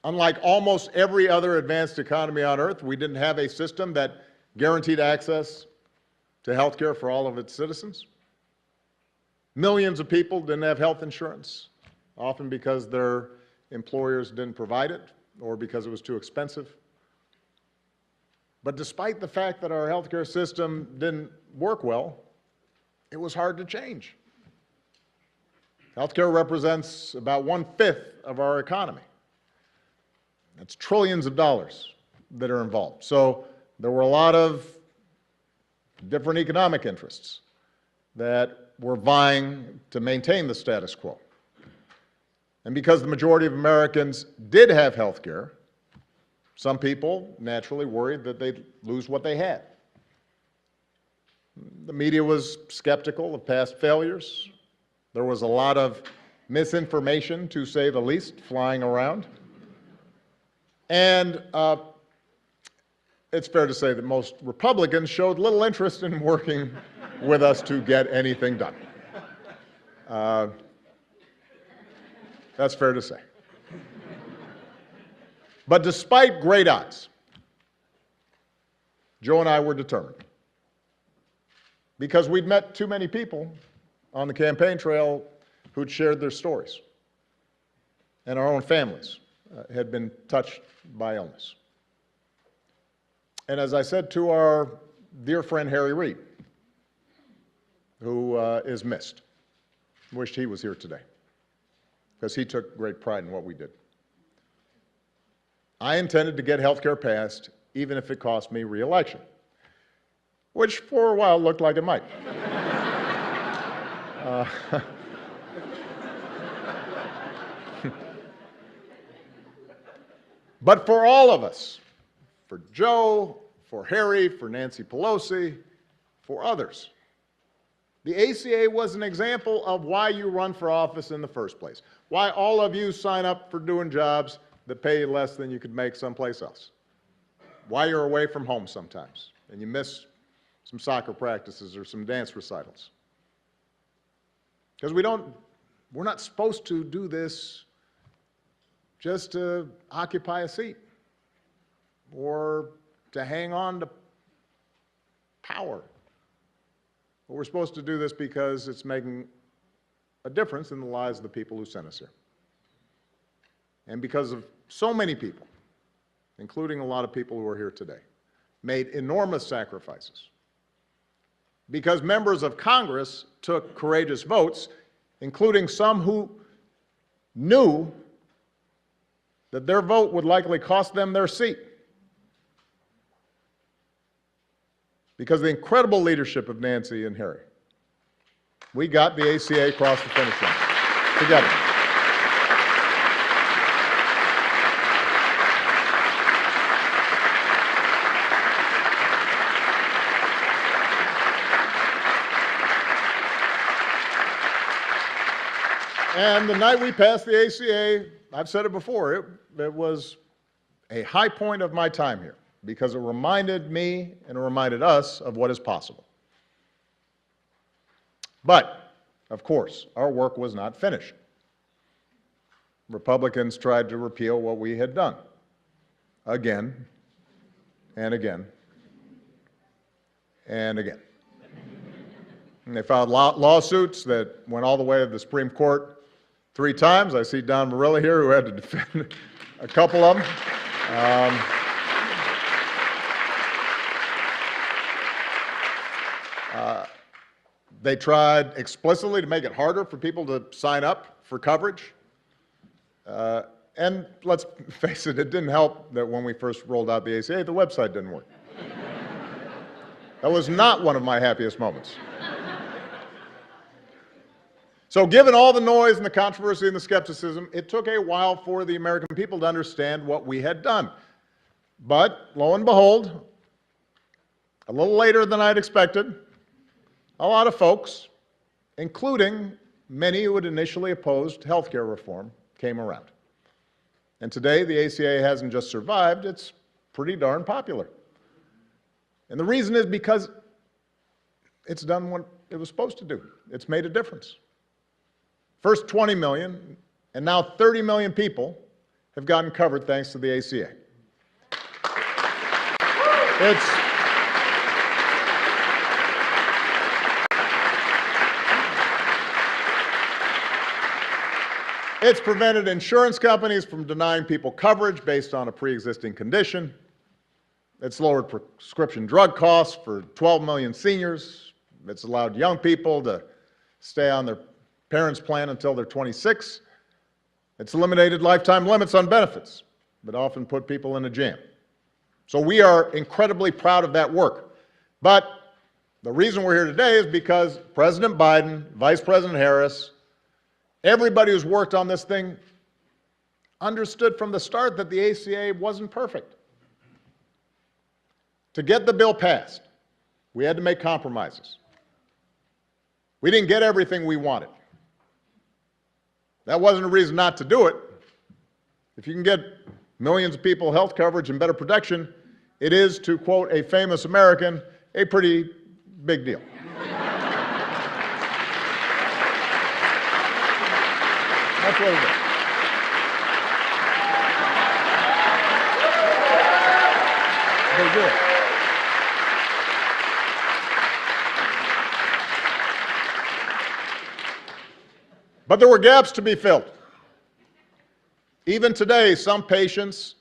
Unlike almost every other advanced economy on earth, we didn't have a system that guaranteed access to health care for all of its citizens. Millions of people didn't have health insurance, often because their employers didn't provide it or because it was too expensive. But despite the fact that our health care system didn't work well, it was hard to change. Healthcare represents about 1/5 of our economy. That's trillions of dollars that are involved. So there were a lot of different economic interests that were vying to maintain the status quo. And because the majority of Americans did have health care, some people naturally worried that they'd lose what they had. The media was skeptical of past failures. There was a lot of misinformation, to say the least, flying around. And it's fair to say that most Republicans showed little interest in working with us to get anything done. That's fair to say. But despite great odds, Joe and I were determined. Because we'd met too many people on the campaign trail who'd shared their stories. And our own families had been touched by illness. And as I said to our dear friend Harry Reid, who is missed, wished he was here today, because he took great pride in what we did. I intended to get health care passed, even if it cost me re-election, which for a while looked like it might. But for all of us, for Joe, for Harry, for Nancy Pelosi, for others, the ACA was an example of why you run for office in the first place, why all of you sign up for doing jobs that pay you less than you could make someplace else, why you're away from home sometimes and you miss some soccer practices or some dance recitals. Because we're not supposed to do this just to occupy a seat or to hang on to power. But we're supposed to do this because it's making a difference in the lives of the people who sent us here. And because of so many people, including a lot of people who are here today, made enormous sacrifices. Because members of Congress took courageous votes, including some who knew that their vote would likely cost them their seat. because of the incredible leadership of Nancy and Harry, we got the ACA across the finish line together. And the night we passed the ACA, I've said it before, it was a high point of my time here because it reminded me and it reminded us of what is possible. But, of course, our work was not finished. Republicans tried to repeal what we had done again and again and again. And they filed lawsuits that went all the way to the Supreme Court 3 times. I see Don Marilla here, who had to defend a couple of them. They tried explicitly to make it harder for people to sign up for coverage. And let's face it, it didn't help that when we first rolled out the ACA, the website didn't work. That was not one of my happiest moments. So given all the noise and the controversy and the skepticism, it took a while for the American people to understand what we had done. But lo and behold, a little later than I'd expected, a lot of folks, including many who had initially opposed health care reform, came around. And today, the ACA hasn't just survived, it's pretty darn popular. And the reason is because it's done what it was supposed to do. It's made a difference. First 20 million, and now 30 million people have gotten covered thanks to the ACA. It's prevented insurance companies from denying people coverage based on a pre-existing condition. It's lowered prescription drug costs for 12 million seniors. It's allowed young people to stay on their parents' plan until they're 26. It's eliminated lifetime limits on benefits that often put people in a jam. So we are incredibly proud of that work. But the reason we're here today is because President Biden, Vice President Harris, everybody who's worked on this thing understood from the start that the ACA wasn't perfect. To get the bill passed, we had to make compromises. We didn't get everything we wanted. That wasn't a reason not to do it. If you can get millions of people health coverage and better protection, it is, to quote a famous American, a pretty big deal. That's what it is. Big deal. But there were gaps to be filled. Even today, some patients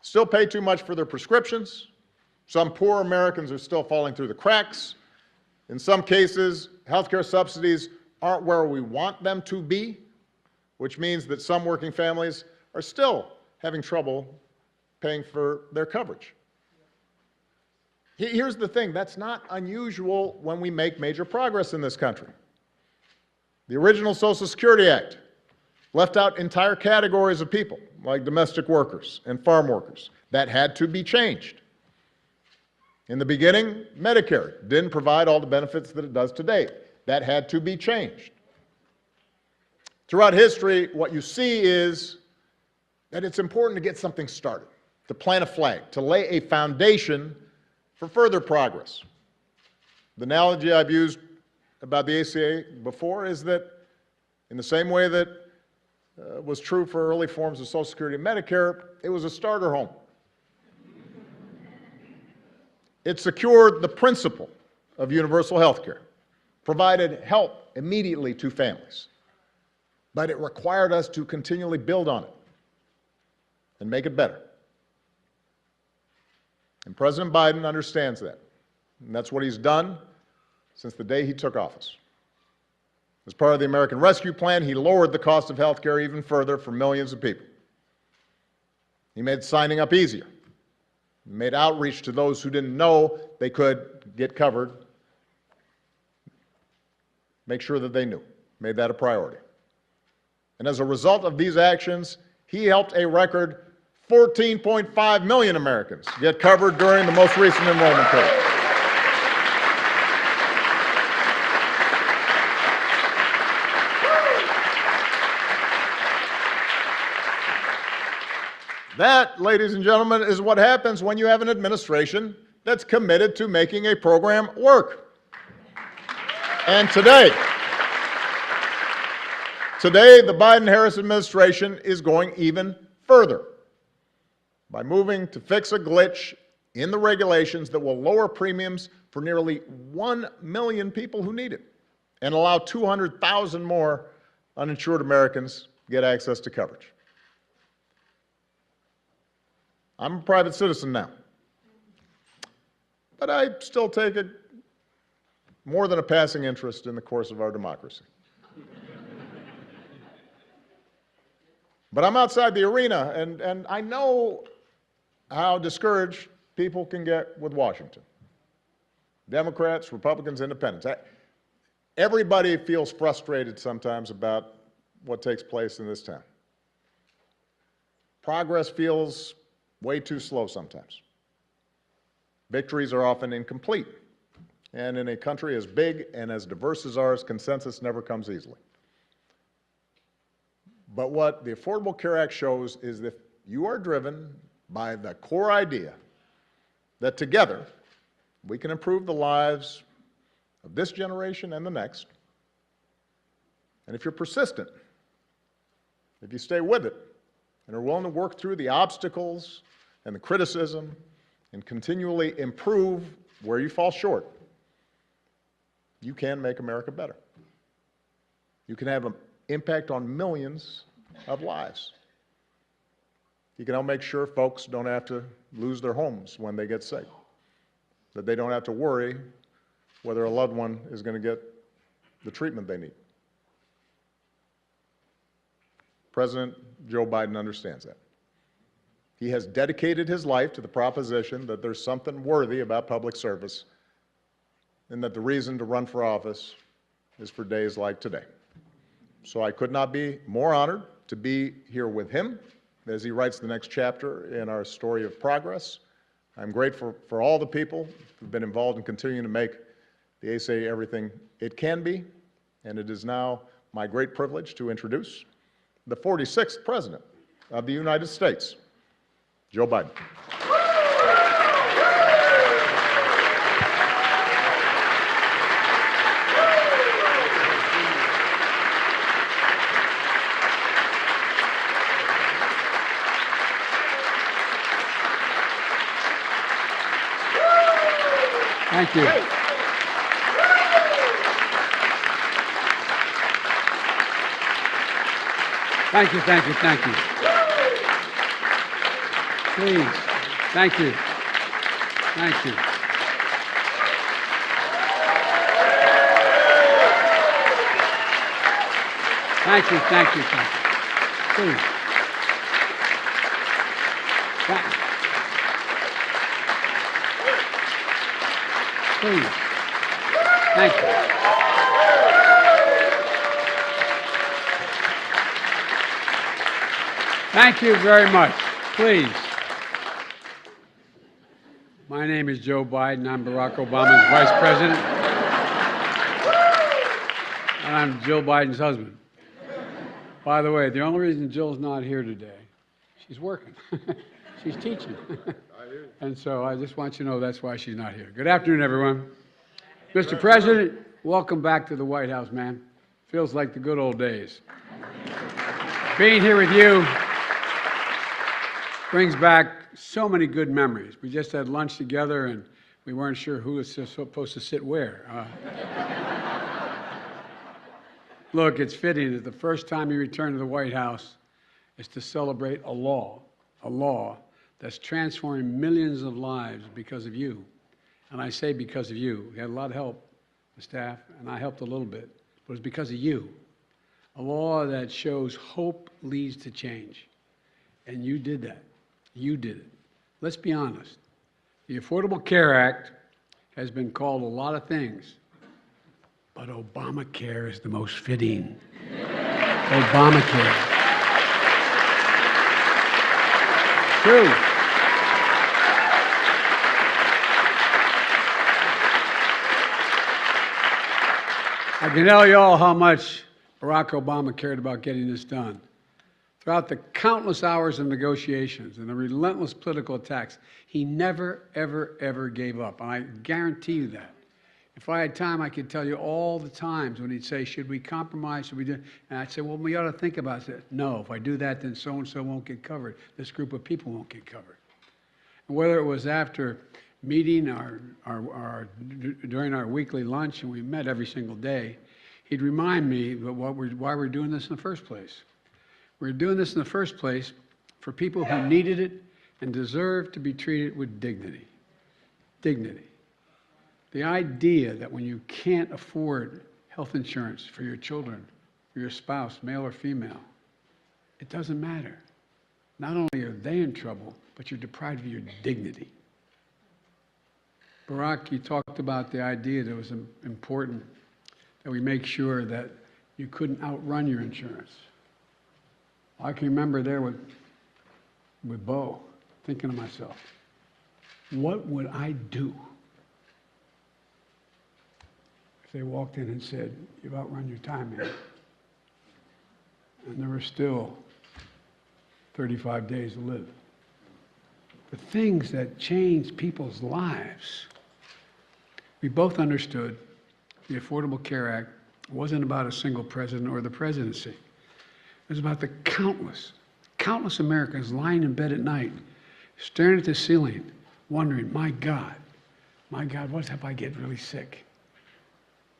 still pay too much for their prescriptions. Some poor Americans are still falling through the cracks. In some cases, healthcare subsidies aren't where we want them to be, which means that some working families are still having trouble paying for their coverage. Here's the thing, that's not unusual when we make major progress in this country. The original Social Security Act left out entire categories of people, like domestic workers and farm workers. That had to be changed. In the beginning, Medicare didn't provide all the benefits that it does today. That had to be changed. Throughout history, what you see is that it's important to get something started, to plant a flag, to lay a foundation for further progress. The analogy I've used about the ACA before is that in the same way that was true for early forms of Social Security and Medicare, it was a starter home. It secured the principle of universal health care, provided help immediately to families, but it required us to continually build on it and make it better. And President Biden understands that, and that's what he's done since the day he took office. As part of the American Rescue Plan, he lowered the cost of health care even further for millions of people. He made signing up easier. made outreach to those who didn't know they could get covered, make sure that they knew, made that a priority. And as a result of these actions, he helped a record 14.5 million Americans get covered during the most recent enrollment period. That, ladies and gentlemen, is what happens when you have an administration that's committed to making a program work. And today, the Biden-Harris administration is going even further by moving to fix a glitch in the regulations that will lower premiums for nearly 1 million people who need it and allow 200,000 more uninsured Americans get access to coverage. I'm a private citizen now, but I still take more than a passing interest in the course of our democracy. But I'm outside the arena, and I know how discouraged people can get with Washington. Democrats, Republicans, Independents. Everybody feels frustrated sometimes about what takes place in this town. Progress feels way too slow sometimes. Victories are often incomplete. And in a country as big and as diverse as ours, consensus never comes easily. But what the Affordable Care Act shows is that you are driven by the core idea that together we can improve the lives of this generation and the next. And if you're persistent, if you stay with it and are willing to work through the obstacles and the criticism and continually improve where you fall short, you can make America better. You can have an impact on millions of lives. You can help make sure folks don't have to lose their homes when they get sick, that they don't have to worry whether a loved one is going to get the treatment they need. President Joe Biden understands that. He has dedicated his life to the proposition that there's something worthy about public service and that the reason to run for office is for days like today. So I could not be more honored to be here with him as he writes the next chapter in our story of progress. I'm grateful for all the people who've been involved in continuing to make the ACA everything it can be, and it is now my great privilege to introduce the 46th President of the United States, Joe Biden. Thank you. Thank you, thank you, thank you. Please, thank you. Thank you. Thank you, thank you, thank you. Please. Please. Thank you. Thank you very much. Please. My name is Joe Biden. I'm Barack Obama's vice president. And I'm Jill Biden's husband. By the way, the only reason Jill's not here today, she's working. She's teaching. And so I just want you to know that's why she's not here. Good afternoon, everyone. Mr. President, welcome back to the White House, man. Feels like the good old days. Being here with you brings back so many good memories. We just had lunch together and we weren't sure who was supposed to sit where. Look, it's fitting that the first time you return to the White House is to celebrate a law that's transforming millions of lives because of you. And I say because of you. We had a lot of help, the staff, and I helped a little bit, but it's because of you. A law that shows hope leads to change. And you did that. You did it. Let's be honest. The Affordable Care Act has been called a lot of things, but Obamacare is the most fitting. Obamacare. True. I can tell you all how much Barack Obama cared about getting this done. Throughout the countless hours of negotiations and the relentless political attacks, he never, ever, ever gave up. And I guarantee you that. If I had time, I could tell you all the times when he'd say, should we compromise, should we do? And I'd say, well, we ought to think about it. No, if I do that, then so-and-so won't get covered. This group of people won't get covered. And whether it was after meeting during our weekly lunch, and we met every single day, he'd remind me why we're doing this in the first place. We're doing this in the first place for people who needed it and deserve to be treated with dignity. Dignity. The idea that when you can't afford health insurance for your children, for your spouse, male or female, it doesn't matter. Not only are they in trouble, but you're deprived of your dignity. Barack, you talked about the idea that it was important that we make sure that you couldn't outrun your insurance. I can remember there with Bo, thinking to myself, what would I do if they walked in and said, you've outrun your time, man? And there were still 35 days to live. The things that changed people's lives. We both understood the Affordable Care Act wasn't about a single president or the presidency. It was about the countless Americans lying in bed at night, staring at the ceiling, wondering, my God, what if I get really sick?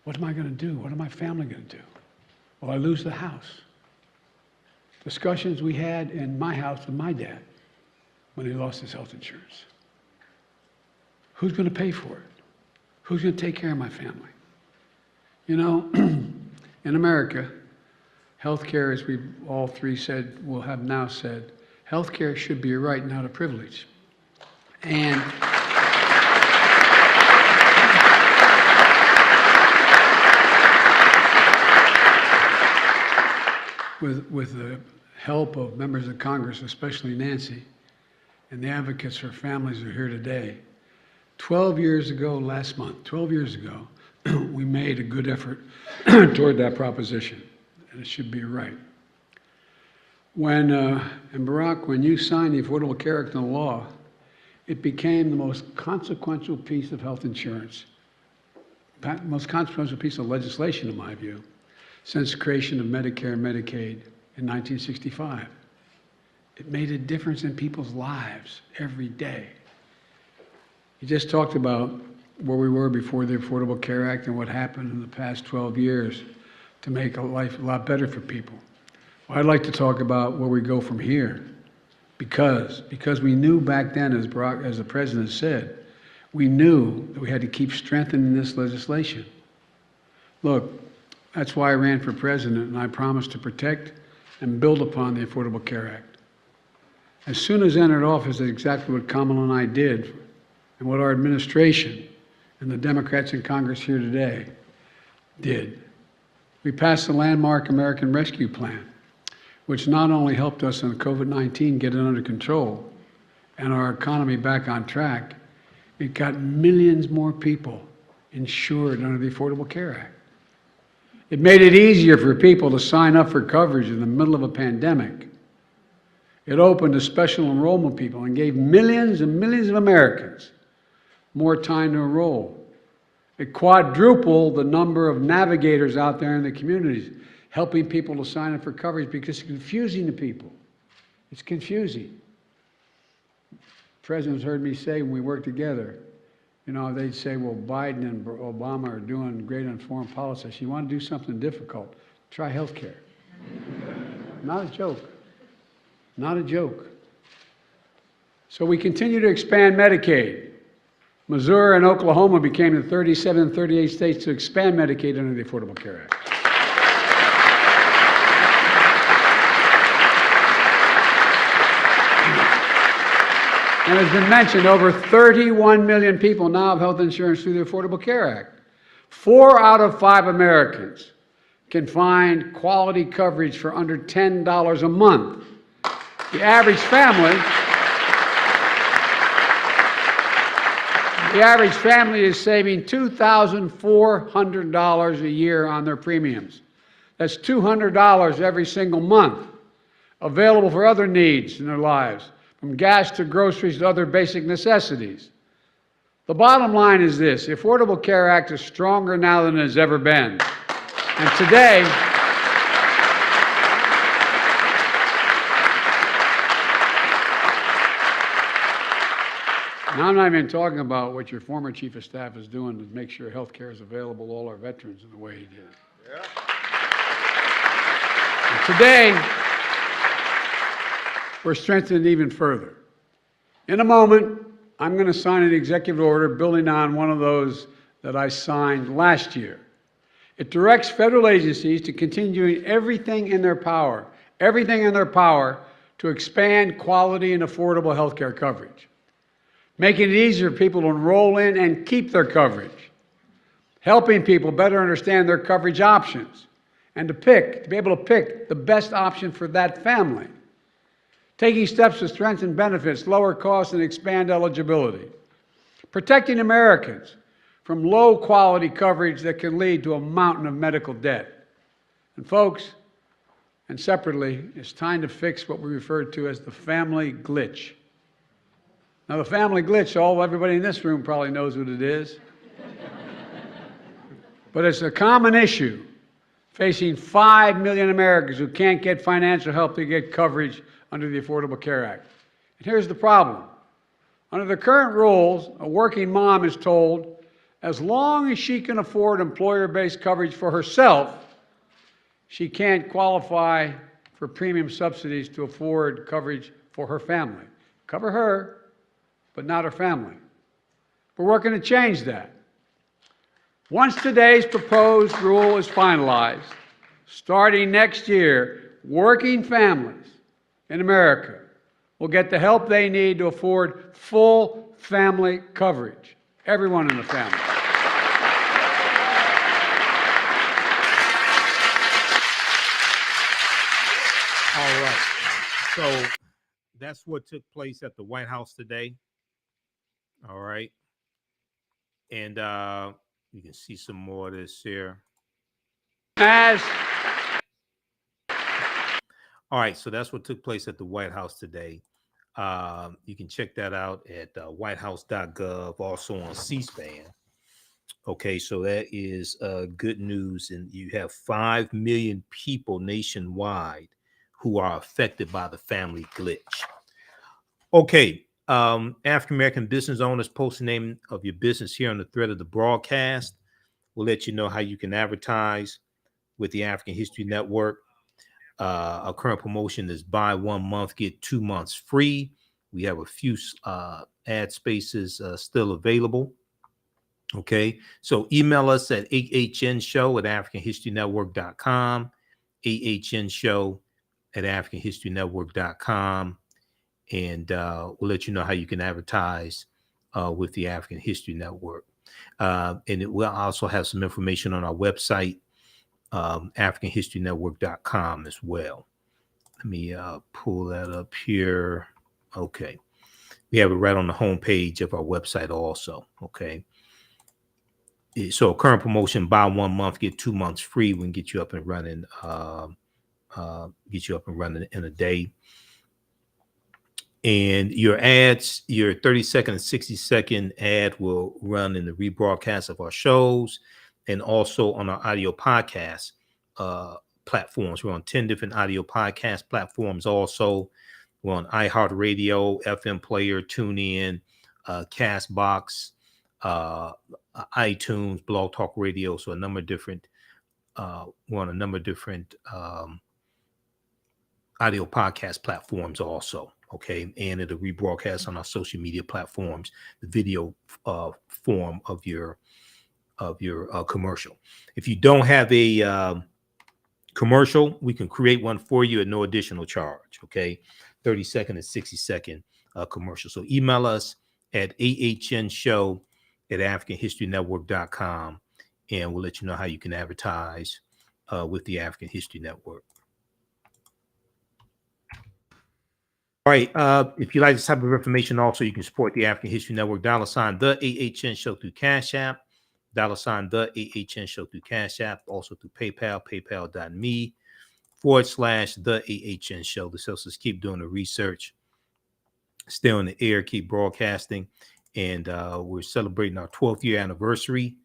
What am I going to do? What am my family going to do? Will I lose the house? Discussions we had in my house with my dad when he lost his health insurance. Who's going to pay for it? Who's going to take care of my family? You know, in America, healthcare, as we all three said, will have now said, healthcare should be a right, not a privilege. And with the help of members of Congress, especially Nancy, and the advocates for families who are here today, 12 years ago, last month, 12 years ago, we made a good effort toward that proposition, and it should be right. And Barack, when you signed the Affordable Care Act into law, it became the most consequential piece of health insurance, most consequential piece of legislation, in my view, since the creation of Medicare and Medicaid in 1965. It made a difference in people's lives every day. You just talked about where we were before the Affordable Care Act and what happened in the past 12 years to make life a lot better for people. Well, I'd like to talk about where we go from here, because we knew back then, as the President said, we knew that we had to keep strengthening this legislation. Look, that's why I ran for president, and I promised to protect and build upon the Affordable Care Act. As soon as I entered office, that's exactly what Kamala and I did, and what our administration and the Democrats in Congress here today did. We passed the landmark American Rescue Plan, which not only helped us on COVID-19 get it under control and our economy back on track, it got millions more people insured under the Affordable Care Act. It made it easier for people to sign up for coverage in the middle of a pandemic. It opened to special enrollment people and gave millions and millions of Americans more time to enroll. It quadrupled the number of navigators out there in the communities, helping people to sign up for coverage because it's confusing to people. It's confusing. Presidents heard me say when we worked together, you know, they'd say, well, Biden and Obama are doing great on foreign policy. You want to do something difficult, try health care. Not a joke. Not a joke. So we continue to expand Medicaid. Missouri and Oklahoma became the 37 and 38 states to expand Medicaid under the Affordable Care Act. And as been mentioned, over 31 million people now have health insurance through the Affordable Care Act. 4 out of 5 Americans can find quality coverage for under $10 a month. The average family is saving $2,400 a year on their premiums. That's $200 every single month, available for other needs in their lives, from gas to groceries to other basic necessities. The bottom line is this: the Affordable Care Act is stronger now than it has ever been. And today, now I'm not even talking about what your former chief of staff is doing to make sure health care is available to all our veterans in the way he did. Yeah. And today, we're strengthened even further. In a moment, I'm going to sign an executive order building on one of those that I signed last year. It directs federal agencies to continue doing everything in their power to expand quality and affordable health care coverage, making it easier for people to enroll in and keep their coverage, helping people better understand their coverage options, and to be able to pick the best option for that family, taking steps to strengthen benefits, lower costs, and expand eligibility, protecting Americans from low-quality coverage that can lead to a mountain of medical debt. And folks, and separately, it's time to fix what we refer to as the family glitch. Now, the family glitch, everybody in this room probably knows what it is. But it's a common issue facing 5 million Americans who can't get financial help to get coverage under the Affordable Care Act. And here's the problem. Under the current rules, a working mom is told, as long as she can afford employer-based coverage for herself, she can't qualify for premium subsidies to afford coverage for her family. Cover her, but not her family. We're working to change that. Once today's proposed rule is finalized, starting next year, working families in America will get the help they need to afford full family coverage. Everyone in the family. All right. So that's what took place at the White House today. All right. And you can see some more of this here. All right. So that's what took place at the White House today. You can check that out at whitehouse.gov, also on C-SPAN. Okay, so that is good news. And you have 5 million people nationwide who are affected by the family glitch. Okay, African-American business owners, post the name of your business here on the thread of the broadcast. We'll let you know how you can advertise with the African History Network. Our current promotion is buy 1 month, get 2 months free. We have a few ad spaces still available. Okay, so email us at AHNshow@AfricanHistoryNetwork.com, AHNshow@AfricanHistoryNetwork.com, and we'll let you know how you can advertise with the African History Network. And it will also have some information on our website, AfricanHistoryNetwork.com as well. Let me pull that up here. Okay, we have it right on the homepage of our website also. Okay. So current promotion, buy 1 month, get 2 months free. We can get you up and running, in a day. And your ads, your 30-second and 60-second ad will run in the rebroadcast of our shows and also on our audio podcast platforms. We're on 10 different audio podcast platforms also. We're on iHeartRadio, FM Player, TuneIn, Castbox, iTunes, Blog Talk Radio. So a number of different, we're on a number of different audio podcast platforms also. Okay, and it'll rebroadcast on our social media platforms, the video form of your commercial. If you don't have a commercial, we can create one for you at no additional charge. Okay, 30-second and 60-second commercial. So email us at AHNshow@AfricanHistoryNetwork.com, and we'll let you know how you can advertise with the African History Network. All right. If you like this type of information, also you can support the African History Network. $, the AHN Show through Cash App. $, the AHN Show through Cash App. Also through PayPal, paypal.me/the AHN Show. This helps us keep doing the research, stay on the air, keep broadcasting, and we're celebrating our 12th year anniversary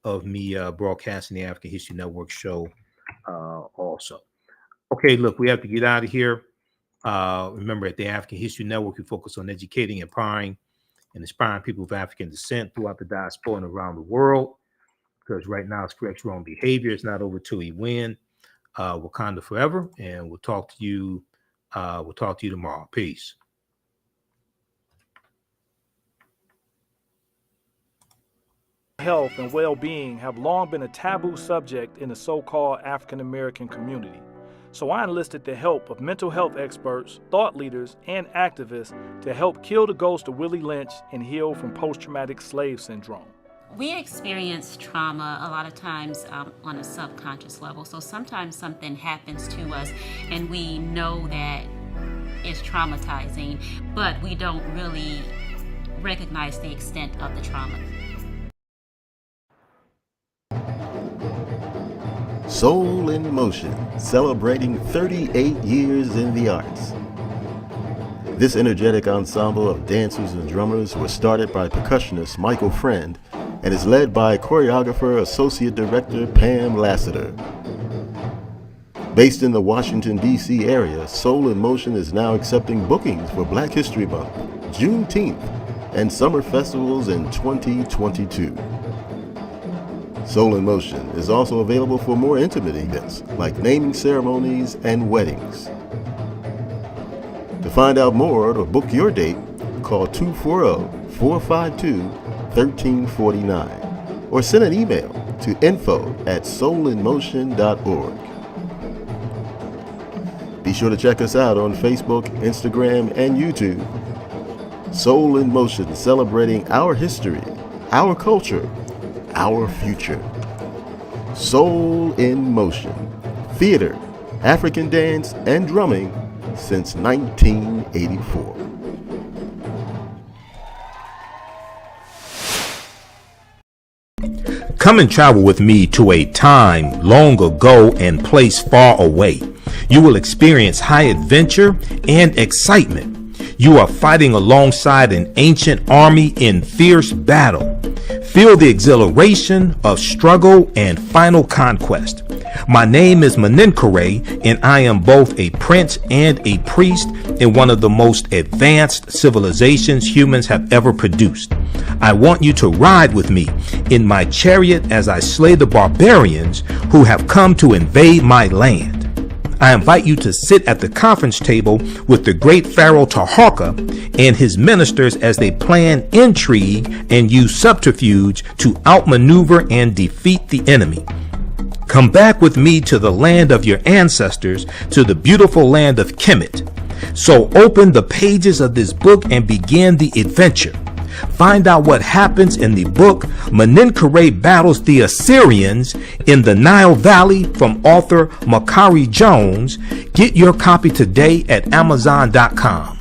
of me broadcasting the African History Network show also. Okay, look, we have to get out of here. Remember, at the African History Network, we focus on educating, empowering, and inspiring people of African descent throughout the diaspora and around the world. Because right now, it's correct your own behavior. It's not over till we win. Wakanda forever, and we'll talk to you. We'll talk to you tomorrow. Peace. Health and well-being have long been a taboo subject in the so-called African American community. So I enlisted the help of mental health experts, thought leaders, and activists to help kill the ghost of Willie Lynch and heal from post-traumatic slave syndrome. We experience trauma a lot of times on a subconscious level. So sometimes something happens to us and we know that it's traumatizing, but we don't really recognize the extent of the trauma. Soul in Motion, celebrating 38 years in the arts. This energetic ensemble of dancers and drummers was started by percussionist Michael Friend and is led by choreographer Associate Director Pam Lassiter. Based in the Washington, D.C. area, Soul in Motion is now accepting bookings for Black History Month, Juneteenth, and summer festivals in 2022. Soul in Motion is also available for more intimate events like naming ceremonies and weddings. To find out more or to book your date, call 240-452-1349 or send an email to info@soulinmotion.org. Be sure to check us out on Facebook, Instagram, and YouTube. Soul in Motion, celebrating our history, our culture, our future. Soul in Motion. Theater, African dance, and drumming since 1984. Come and travel with me to a time long ago and place far away. You will experience high adventure and excitement. You are fighting alongside an ancient army in fierce battle. Feel the exhilaration of struggle and final conquest. My name is Maninkore, and I am both a prince and a priest in one of the most advanced civilizations humans have ever produced. I want you to ride with me in my chariot as I slay the barbarians who have come to invade my land. I invite you to sit at the conference table with the great Pharaoh Taharka and his ministers as they plan intrigue and use subterfuge to outmaneuver and defeat the enemy. Come back with me to the land of your ancestors, to the beautiful land of Kemet. So open the pages of this book and begin the adventure. Find out what happens in the book Maninkore Battles the Assyrians in the Nile Valley from author Makari Jones. Get your copy today at Amazon.com.